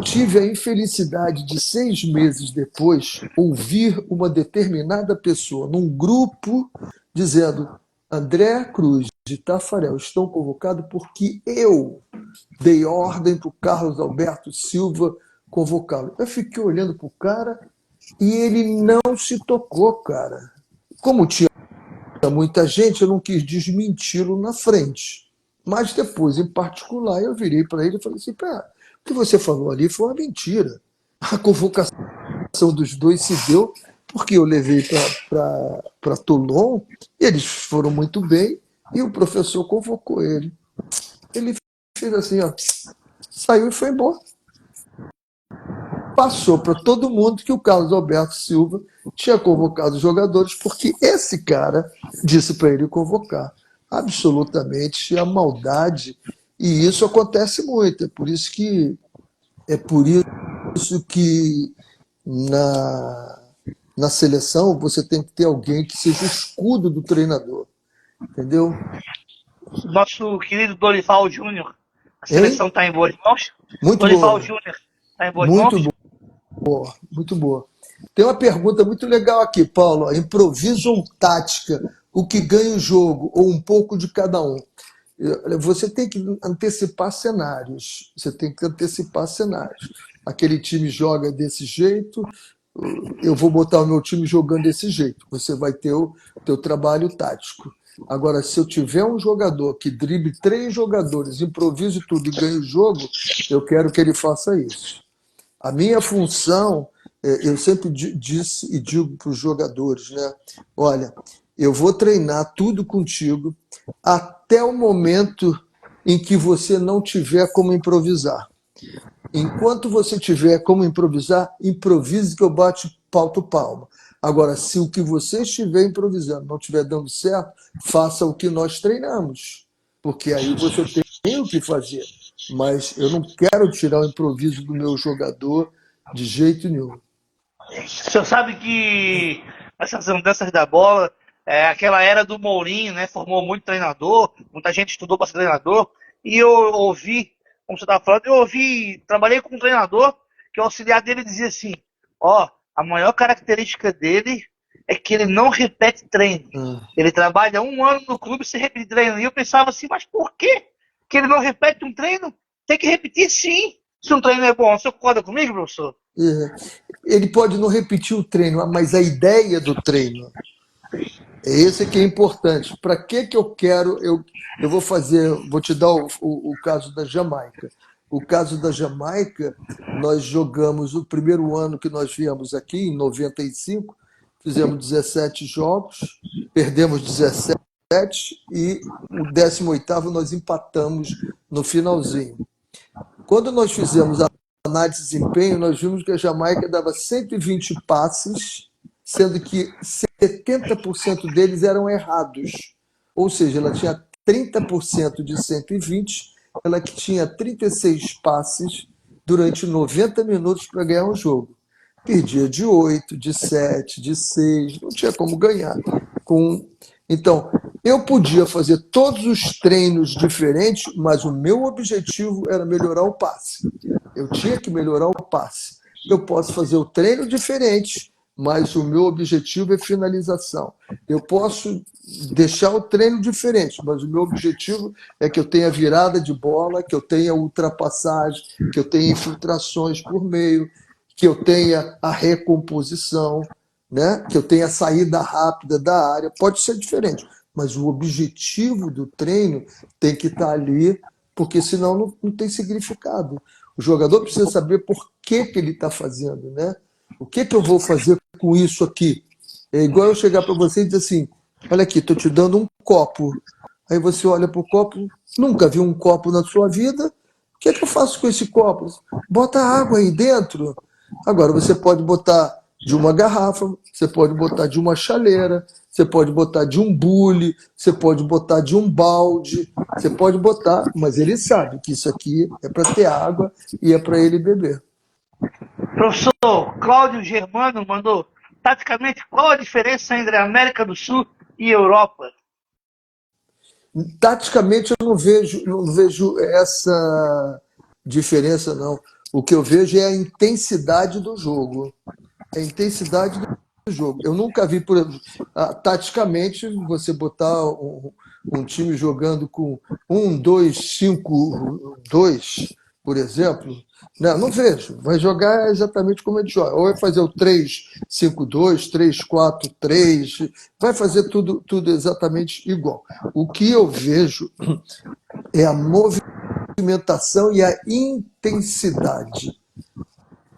tive a infelicidade de 6 meses depois ouvir uma determinada pessoa num grupo dizendo: André Cruz e Tafarel estão convocados porque eu dei ordem para o Carlos Alberto Silva convocá-lo. Eu fiquei olhando para o cara e ele não se tocou, cara. Como tinha muita gente, eu não quis desmenti-lo na frente. Mas depois, em particular, eu virei para ele e falei assim: pera, o que você falou ali foi uma mentira. A convocação dos dois se deu porque eu levei para Toulon, eles foram muito bem e o professor convocou ele. Ele fez assim, ó, saiu e foi embora. Passou para todo mundo que o Carlos Alberto Silva tinha convocado os jogadores, porque esse cara disse para ele convocar. Absolutamente a maldade. E isso acontece muito. É por isso que na seleção você tem que ter alguém que seja o escudo do treinador. Entendeu? Nosso querido Dorival Júnior, a Hein? seleção está em boas mãos. Muito Dorival boa. Júnior está em boas Muito mãos. boa. Muito boa. Tem uma pergunta muito legal aqui, Paulo. Improviso ou tática? O que ganha o jogo? Ou um pouco de cada um? Você tem que antecipar cenários. Você tem que antecipar cenários. Aquele time joga desse jeito, eu vou botar o meu time jogando desse jeito. Você vai ter o teu trabalho tático. Agora, se eu tiver um jogador que drible três jogadores, improvise tudo e ganhe o jogo, eu quero que ele faça isso. A minha função, eu sempre disse e digo para os jogadores, né? Olha, eu vou treinar tudo contigo até o momento em que você não tiver como improvisar. Enquanto você tiver como improvisar, improvise que eu pauto palma. Agora, se o que você estiver improvisando não estiver dando certo, faça o que nós treinamos. Porque aí você tem o que fazer. Mas eu não quero tirar o improviso do meu jogador de jeito nenhum. O senhor sabe que essas andanças da bola, aquela era do Mourinho, né? Formou muito treinador, muita gente estudou para ser treinador. E eu ouvi, como você estava falando, trabalhei com um treinador que o auxiliar dele dizia assim: ó, a maior característica dele é que ele não repete treino. Ah, Ele trabalha um ano no clube sem repetir treino. E eu pensava assim, mas por quê que ele não repete um treino? Tem que repetir sim. Se um treino é bom, você concorda comigo, professor? é. Ele pode não repetir o treino, mas a ideia do treino. É esse que é importante. Para que eu quero? Eu vou fazer, vou te dar o caso da Jamaica. O caso da Jamaica, nós jogamos o primeiro ano que nós viemos aqui, em 95, fizemos 17 jogos, perdemos 17 e o 18º nós empatamos no finalzinho. Quando nós fizemos a análise de desempenho, nós vimos que a Jamaica dava 120 passes, sendo que 70% deles eram errados. Ou seja, ela tinha 30% de 120, ela que tinha 36 passes durante 90 minutos para ganhar um jogo. Perdia de 8, de 7, de 6, não tinha como ganhar. Então, eu podia fazer todos os treinos diferentes, mas o meu objetivo era melhorar o passe. Eu tinha que melhorar o passe. Eu posso fazer o treino diferente, mas o meu objetivo é finalização. Eu posso deixar o treino diferente, mas o meu objetivo é que eu tenha virada de bola, que eu tenha ultrapassagem, que eu tenha infiltrações por meio, que eu tenha a recomposição, né? Que eu tenha a saída rápida da área. Pode ser diferente, mas o objetivo do treino tem que estar ali, porque senão não tem significado. O jogador precisa saber por que ele está fazendo, né? O que eu vou fazer com isso aqui? É igual eu chegar para você e dizer assim: olha aqui, estou te dando um copo. Aí você olha para o copo, nunca viu um copo na sua vida. O que eu faço com esse copo? Bota água aí dentro. Agora você pode botar de uma garrafa, você pode botar de uma chaleira, você pode botar de um bule, você pode botar de um balde, você pode botar, mas ele sabe que isso aqui é para ter água e é para ele beber. Professor Cláudio Germano mandou, taticamente, qual a diferença entre a América do Sul e Europa? Taticamente, eu não vejo essa diferença, não. O que eu vejo é a intensidade do jogo. É a intensidade do jogo. Eu nunca vi, por exemplo, taticamente, você botar um time jogando com 1-2-5-2, por exemplo. Não vejo. Vai jogar exatamente como ele joga. Ou vai fazer o 3-5-2, 3-4-3, vai fazer tudo exatamente igual. O que eu vejo é a movimentação e a intensidade.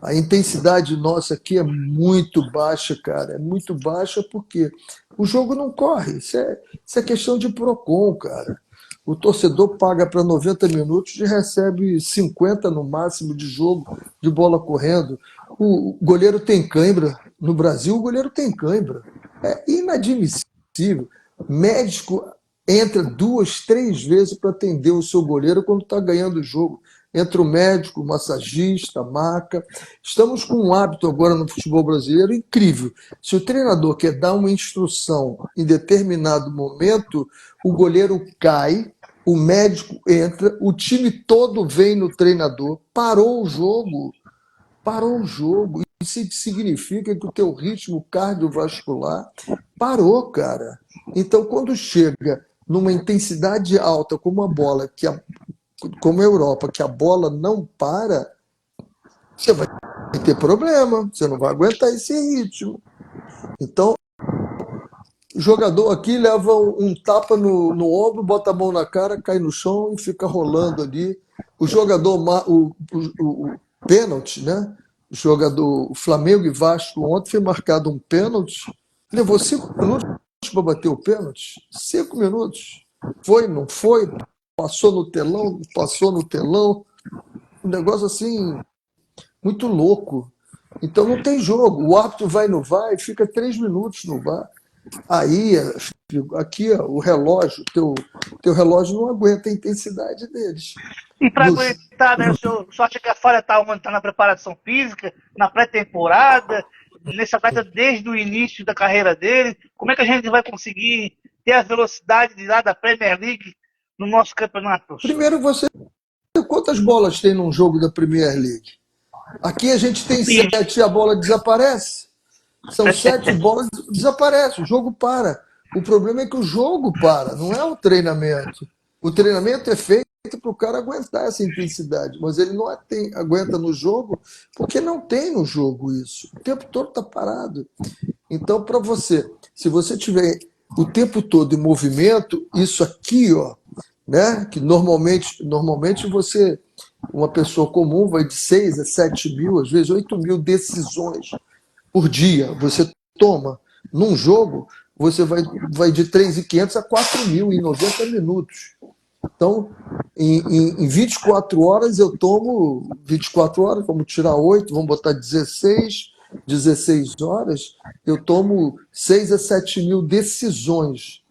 A intensidade nossa aqui é muito baixa, cara. É muito baixa porque o jogo não corre. Isso é questão de Procon, cara. O torcedor paga para 90 minutos e recebe 50 no máximo de jogo, de bola correndo. O goleiro tem cãibra. No Brasil, o goleiro tem cãibra. É inadmissível. Médico entra 2, 3 vezes para atender o seu goleiro quando está ganhando o jogo. Entra o médico, o massagista, a maca. Estamos com um hábito agora no futebol brasileiro incrível. Se o treinador quer dar uma instrução em determinado momento, o goleiro cai, o médico entra, o time todo vem no treinador, parou o jogo. Parou o jogo. Isso significa que o teu ritmo cardiovascular parou, cara. Então, quando chega numa intensidade alta, como a bola, como a Europa, que a bola não para, você vai ter problema, você não vai aguentar esse ritmo. Então, o jogador aqui leva um tapa no ombro, bota a mão na cara, cai no chão e fica rolando ali. O jogador, o pênalti, né? O jogador, o Flamengo e Vasco ontem foi marcado um pênalti, levou 5 minutos para bater o pênalti. 5 minutos. Foi, não foi, passou no telão, passou no telão. Um negócio assim, muito louco. Então não tem jogo. O árbitro vai no VAR e fica 3 minutos no VAR. Aí, aqui, ó, o relógio, teu relógio não aguenta a intensidade deles. E para No, aguentar, né, o senhor acha que a falha está onde? Está na preparação física, na pré-temporada, nesse atleta desde o início da carreira dele? Como é que a gente vai conseguir ter a velocidade de lá da Premier League no nosso campeonato, professor? primeiro, quantas bolas tem num jogo da Premier League? Aqui a gente tem 7 e a bola desaparece. São 7 bolas, desaparece, o jogo para. O problema é que o jogo para, não é o treinamento. O treinamento é feito para o cara aguentar essa intensidade, mas ele não aguenta no jogo porque não tem no jogo isso. O tempo todo está parado. Então, para você, se você tiver o tempo todo em movimento, isso aqui, ó, né, que normalmente você, uma pessoa comum, vai de 6 a 7 mil, às vezes 8 mil decisões por dia você toma. Num jogo, você vai de 3.500 a 4.000 em 90 minutos. Então, em 24 horas, eu tomo 24 horas, vamos tirar 8, vamos botar 16 horas, eu tomo 6 a 7 mil decisões.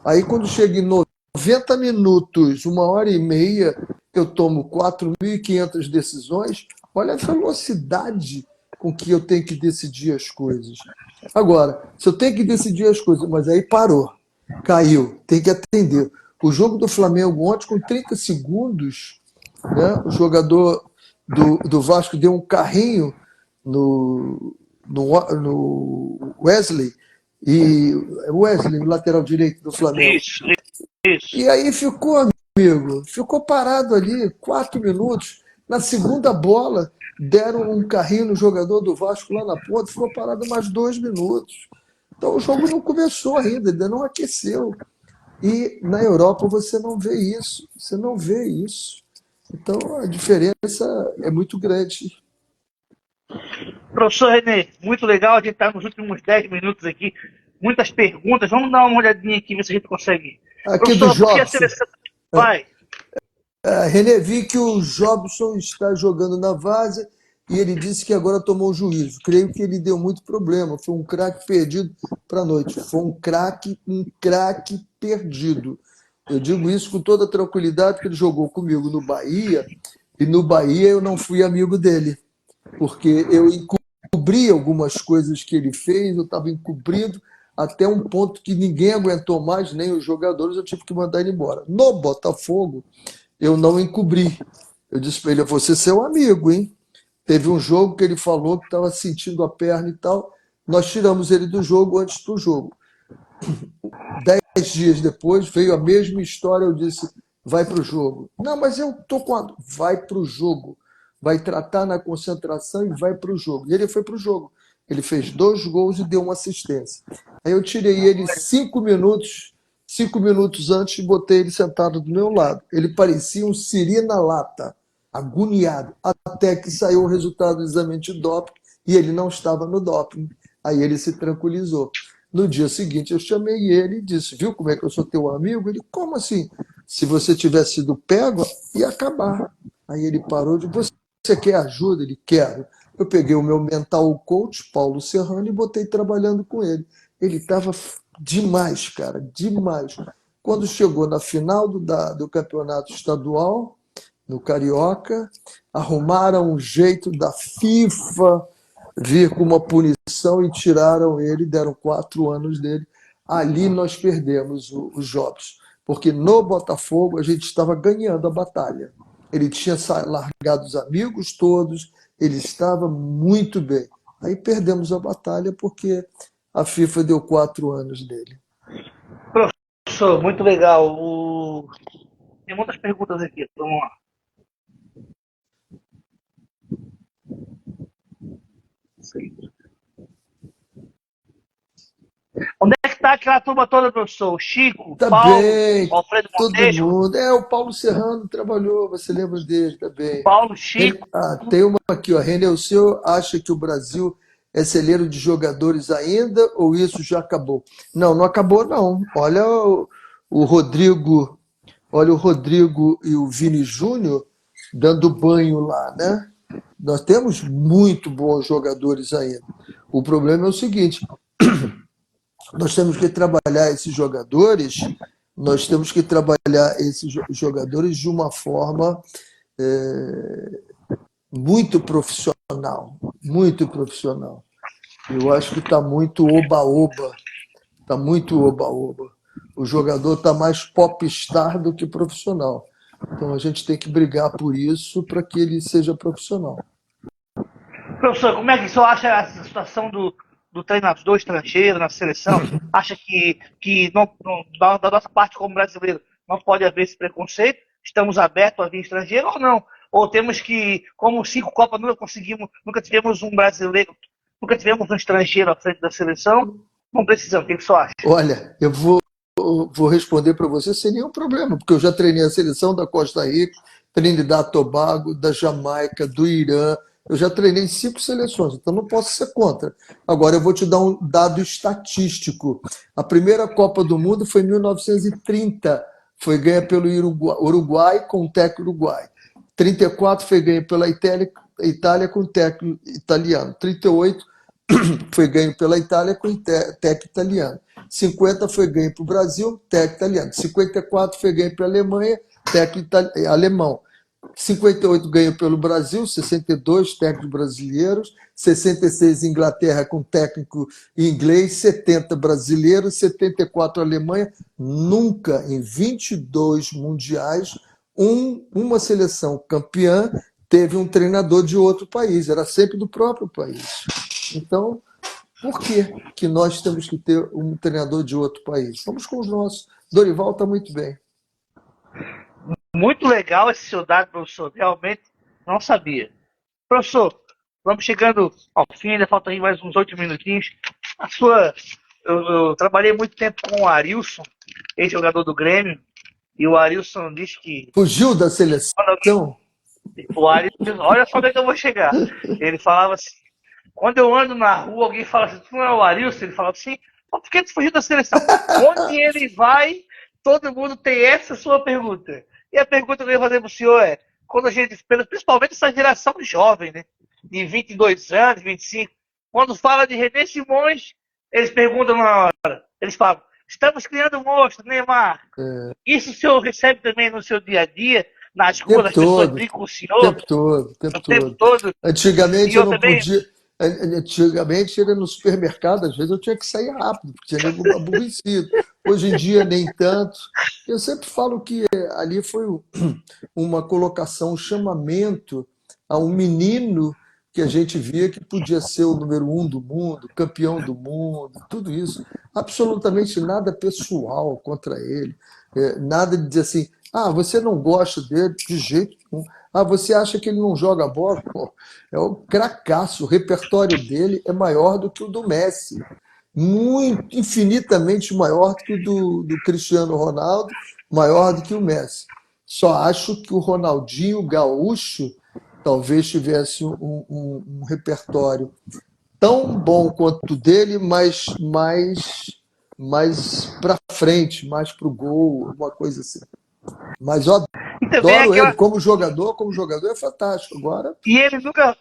Aí, quando chega em 90 minutos, 1 hora e meia, eu tomo 4.500 decisões. Olha a velocidade com que eu tenho que decidir as coisas. Agora, se eu tenho que decidir as coisas, mas aí parou, caiu, tem que atender. O jogo do Flamengo ontem, com 30 segundos, né, o jogador do Vasco deu um carrinho no Wesley, e Wesley, lateral direito do Flamengo. Isso. E aí ficou parado ali 4 minutos. Na segunda bola, deram um carrinho no jogador do Vasco lá na ponta, ficou parado mais 2 minutos. Então o jogo não começou ainda não aqueceu. E na Europa você não vê isso. Você não vê isso. Então a diferença é muito grande. Professor Renê, muito legal, a gente está nos últimos 10 minutos aqui, muitas perguntas, vamos dar uma olhadinha aqui, ver se a gente consegue. Aqui do Professor, por que a Jobson. seleção... Vai. René, vi que o Jobson está jogando na Várzea e ele disse que agora tomou juízo. Creio que ele deu muito problema. Foi um craque perdido para a noite. Foi um craque perdido. Eu digo isso com toda tranquilidade, porque ele jogou comigo no Bahia e no Bahia eu não fui amigo dele, porque eu encobri algumas coisas que ele fez, eu estava encobrindo até um ponto que ninguém aguentou mais, nem os jogadores, eu tive que mandar ele embora. No Botafogo, eu não encobri. Eu disse para ele, você é seu amigo, hein? Teve um jogo que ele falou que estava sentindo a perna e tal. Nós tiramos ele do jogo antes do jogo. 10 dias depois veio a mesma história. Eu disse, vai para o jogo. Não, mas eu estou com a... Vai para o jogo. Vai tratar na concentração e vai para o jogo. E ele foi para o jogo. Ele fez 2 gols e deu uma assistência. Aí eu tirei ele 5 minutos antes e botei ele sentado do meu lado. Ele parecia um siri na lata. agoniado, até que saiu o resultado do exame antidoping e ele não estava no doping. Aí ele se tranquilizou. No dia seguinte eu chamei ele e disse, viu como é que eu sou teu amigo? Ele, como assim? Se você tivesse sido pego, ia acabar. Aí ele parou de, você quer ajuda? Ele, quero. Eu peguei o meu mental coach, Paulo Serrano, e botei trabalhando com ele. Ele estava demais, cara, demais. Quando chegou na final do campeonato estadual, no Carioca, arrumaram um jeito da FIFA vir com uma punição e tiraram ele, deram 4 anos dele. Ali nós perdemos os jogos, porque no Botafogo a gente estava ganhando a batalha. Ele tinha largado os amigos todos, ele estava muito bem. Aí perdemos a batalha porque a FIFA deu 4 anos dele. Professor, muito legal. Tem muitas perguntas aqui. Vamos lá. Onde é que está aquela turma toda, professor? O Chico, Tá Paulo, bem, o Alfredo todo Montejo, mundo. É, o Paulo Serrano trabalhou, você lembra dele, tá bem. Paulo, Chico. Tem uma aqui, ó. René, o senhor acha que o Brasil é celeiro de jogadores ainda ou isso já acabou? Não, não acabou, não. O olha o Rodrigo e o Vini Júnior dando banho lá, né? Nós temos muito bons jogadores ainda. O problema é o seguinte: nós temos que trabalhar esses jogadores, nós temos que trabalhar esses jogadores de uma forma muito profissional, muito profissional. Eu acho que está muito oba-oba, está muito oba-oba. O jogador está mais popstar do que profissional. Então a gente tem que brigar por isso para que ele seja profissional. Professor, como é que o senhor acha essa situação do treinador estrangeiro na seleção? Acha que da nossa parte como brasileiro não pode haver esse preconceito? Estamos abertos a vir estrangeiro ou não? Ou temos que, como 5 Copas nunca tivemos um brasileiro, nunca tivemos um estrangeiro à frente da seleção? Não precisamos. O que o senhor acha? Olha, eu vou responder para você sem nenhum problema, porque eu já treinei a seleção da Costa Rica, Trinidad e Tobago, da Jamaica, do Irã. Eu já treinei 5 seleções, então não posso ser contra. Agora eu vou te dar um dado estatístico. A primeira Copa do Mundo foi em 1930, foi ganha pelo Uruguai com o técnico uruguai. 34 foi ganha pela Itália com o técnico italiano. 38 foi ganho pela Itália com técnico italiano. 50 foi ganho para o Brasil, técnico italiano. 54 foi ganho para a Alemanha, técnico alemão. 58 ganho pelo Brasil, 62 técnicos brasileiros, 66 Inglaterra com técnico inglês, 70 brasileiros, 74 Alemanha. Nunca em 22 mundiais uma seleção campeã teve um treinador de outro país, era sempre do próprio país. Então, por que nós temos que ter um treinador de outro país? Vamos com os nossos. Dorival está muito bem. Muito legal esse seu dado, professor. Realmente não sabia. Professor, vamos chegando ao fim, ainda faltam aí mais uns 8 minutinhos. A sua. Eu trabalhei muito tempo com o Arilson, ex-jogador do Grêmio, e o Arilson disse que. Fugiu da seleção? O Arilson, olha só onde é que eu vou chegar. Ele falava assim: quando eu ando na rua, alguém fala assim, tu não é o Arilson? Ele falava assim, por que tu fugiu da seleção? Onde ele vai, todo mundo tem essa sua pergunta. E a pergunta que eu ia fazer para o senhor é, quando a gente, principalmente essa geração jovem, né, de 22 anos, 25, quando fala de René Simões, eles perguntam na hora, eles falam, estamos criando monstro, Neymar. Isso o senhor recebe também no seu dia a dia, nas ruas, as pessoas brincam com o senhor, o tempo todo. Antigamente E eu eu não também, podia. Antigamente era no supermercado, às vezes eu tinha que sair rápido, porque tinha nego aborrecido. Hoje em dia nem tanto. Eu sempre falo que ali foi uma colocação, um chamamento a um menino que a gente via que podia ser o número 1 do mundo, campeão do mundo, tudo isso. Absolutamente nada pessoal contra ele. Nada de dizer assim, ah, você não gosta dele de jeito nenhum. Ah, você acha que ele não joga bola? Pô, é o cracaço. O repertório dele é maior do que o do Messi. Muito, infinitamente maior do que o do Cristiano Ronaldo, maior do que o Messi. Só acho que o Ronaldinho Gaúcho talvez tivesse um repertório tão bom quanto o dele, mas mais para frente, mais para o gol, uma coisa assim. Mas eu E também adoro ele aquela. como jogador é fantástico. Agora, E ele nunca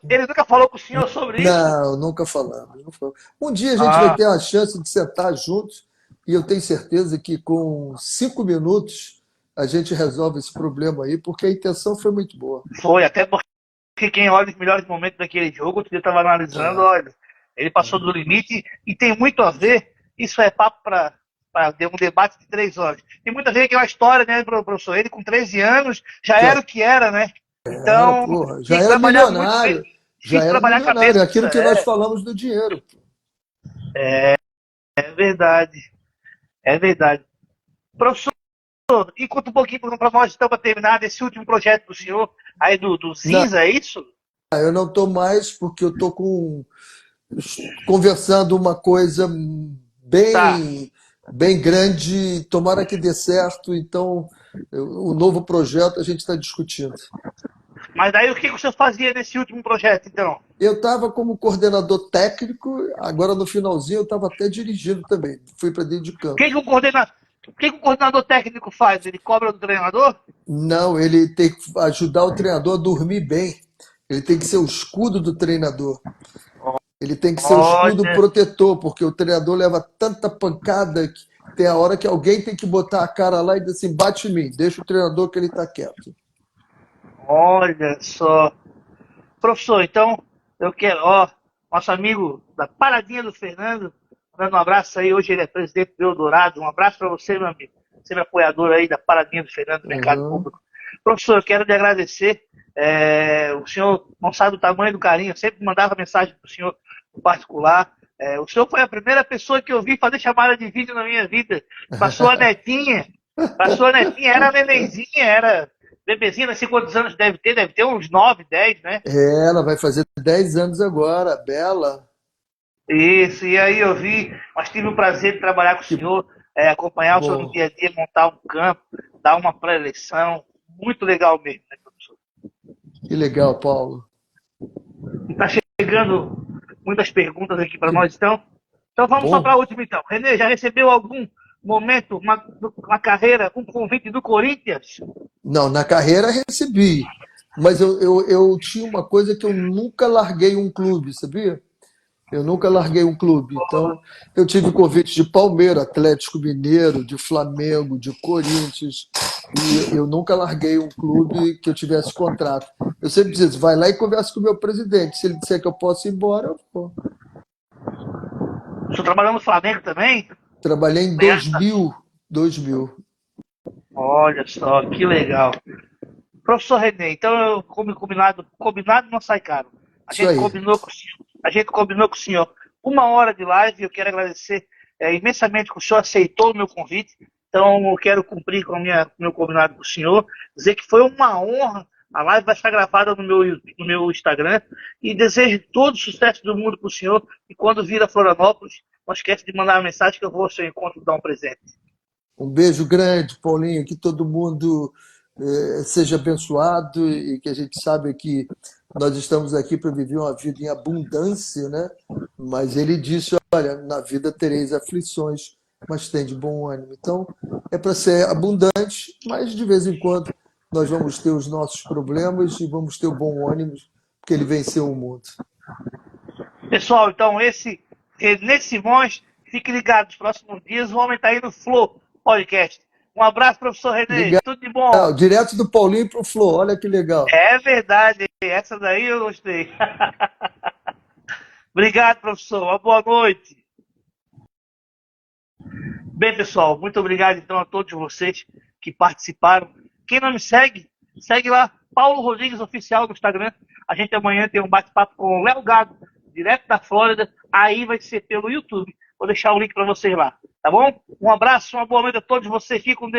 falou com o senhor sobre isso? não, nunca falamos. Não falamos. Um dia a gente vai Ah, ter a chance de sentar juntos e eu tenho certeza que com 5 minutos a gente resolve esse problema aí, porque a intenção foi muito boa. foi, até porque quem olha os melhores momentos daquele jogo, outro dia estava analisando, É, olha, ele passou do limite e tem muito a ver, isso é papo para um debate de 3 horas. Tem muito a ver com a história, né, professor? Ele com 13 anos já era já o que era, né? era, Então, porra, tinha já que era trabalhar muito bem, milionário, já difícil era trabalhar a cabeça. milionário. Aquilo que nós falamos do dinheiro. É verdade, é verdade. Professor, e conta um pouquinho para nós, então, para terminar, desse último projeto do senhor, aí do Não, Cinza, é isso? eu não estou mais porque eu estou conversando uma coisa Tá. bem grande. Tomara que dê certo. Então, o novo projeto a gente está discutindo. Mas daí o que o senhor fazia nesse último projeto, então? Eu estava como coordenador técnico, agora no finalzinho eu estava até dirigindo também. Fui para dentro de O que, campo. que o coordenador, o que, que o coordenador técnico faz? Ele cobra do treinador? Não, ele tem que ajudar o treinador a dormir bem. Ele tem que ser o escudo do treinador. Ele tem que ser o escudo Olha, protetor, porque o treinador leva tanta pancada que tem a hora que alguém tem que botar a cara lá e dizer assim, bate em mim, deixa o treinador que ele está quieto. olha só. Professor, então, eu quero, ó, nosso amigo da Paradinha do Fernando, dando um abraço aí, hoje ele é presidente do Eldorado, um abraço para você, meu amigo, você é apoiador aí da Paradinha do Fernando do Mercado Uhum. Público. Professor, eu quero lhe agradecer, o senhor não sabe o tamanho do carinho, eu sempre mandava mensagem para o senhor no particular, o senhor foi a primeira pessoa que eu vi fazer chamada de vídeo na minha vida, para sua netinha, era nenenzinha, era bebezinha, não sei quantos anos deve ter uns 9, 10, né? Ela vai fazer 10 anos agora, Bela. Isso, e aí eu vi, mas tive o prazer de trabalhar com o Que senhor, acompanhar o senhor no bom, dia a dia, montar um campo, dar uma pré-eleição, muito legal mesmo, né, professor? que legal, Paulo. E está chegando muitas perguntas aqui para Que nós, então. Então vamos só para a bom. última, então. Renê, já recebeu algum momento, uma carreira, um convite do Corinthians? Não, na carreira recebi, mas eu tinha uma coisa que eu nunca larguei um clube, sabia? Eu nunca larguei um clube. Então, eu tive convite de Palmeiras, Atlético Mineiro, de Flamengo, de Corinthians, e eu nunca larguei um clube que eu tivesse contrato. Eu sempre dizia, vai lá e conversa com o meu presidente. Se ele disser que eu posso ir embora, eu vou. O senhor trabalhou no Flamengo também? Trabalhei em Aberta? 2000. Olha só, que legal. Professor Renê, então eu combinado não sai caro. A Isso gente aí. combinou com o senhor, a gente combinou com o senhor 1 hora de live. Eu quero agradecer imensamente que o senhor aceitou o meu convite. Então eu quero cumprir com o meu combinado com o senhor, dizer que foi uma honra. A live vai estar gravada no meu Instagram e desejo todo o sucesso do mundo para o senhor. E quando vir a Florianópolis, não esquece de mandar uma mensagem que eu vou ao seu encontro dar um presente. Um beijo grande, Paulinho, que todo mundo seja abençoado e que a gente sabe que nós estamos aqui para viver uma vida em abundância, né? Mas ele disse, olha, na vida tereis aflições, mas tem de bom ânimo. Então, é para ser abundante, mas de vez em quando nós vamos ter os nossos problemas e vamos ter o bom ânimo, porque ele venceu o mundo. Pessoal, então esse Renê Simões, fique ligado nos próximos dias, o homem está aí no Flow Podcast. Um abraço, professor Renê, Legal, tudo de bom. direto do Paulinho para o Flor, olha que legal. É verdade, essa daí eu gostei. Obrigado, professor, uma boa noite. Bem, pessoal, muito obrigado então a todos vocês que participaram. Quem não me segue, segue lá, Paulo Rodrigues Oficial no Instagram. A gente amanhã tem um bate-papo com o Léo Gago, direto da Flórida. Aí vai ser pelo YouTube. Vou deixar o link para vocês lá, tá bom? Um abraço, uma boa noite a todos vocês. Fiquem com Deus.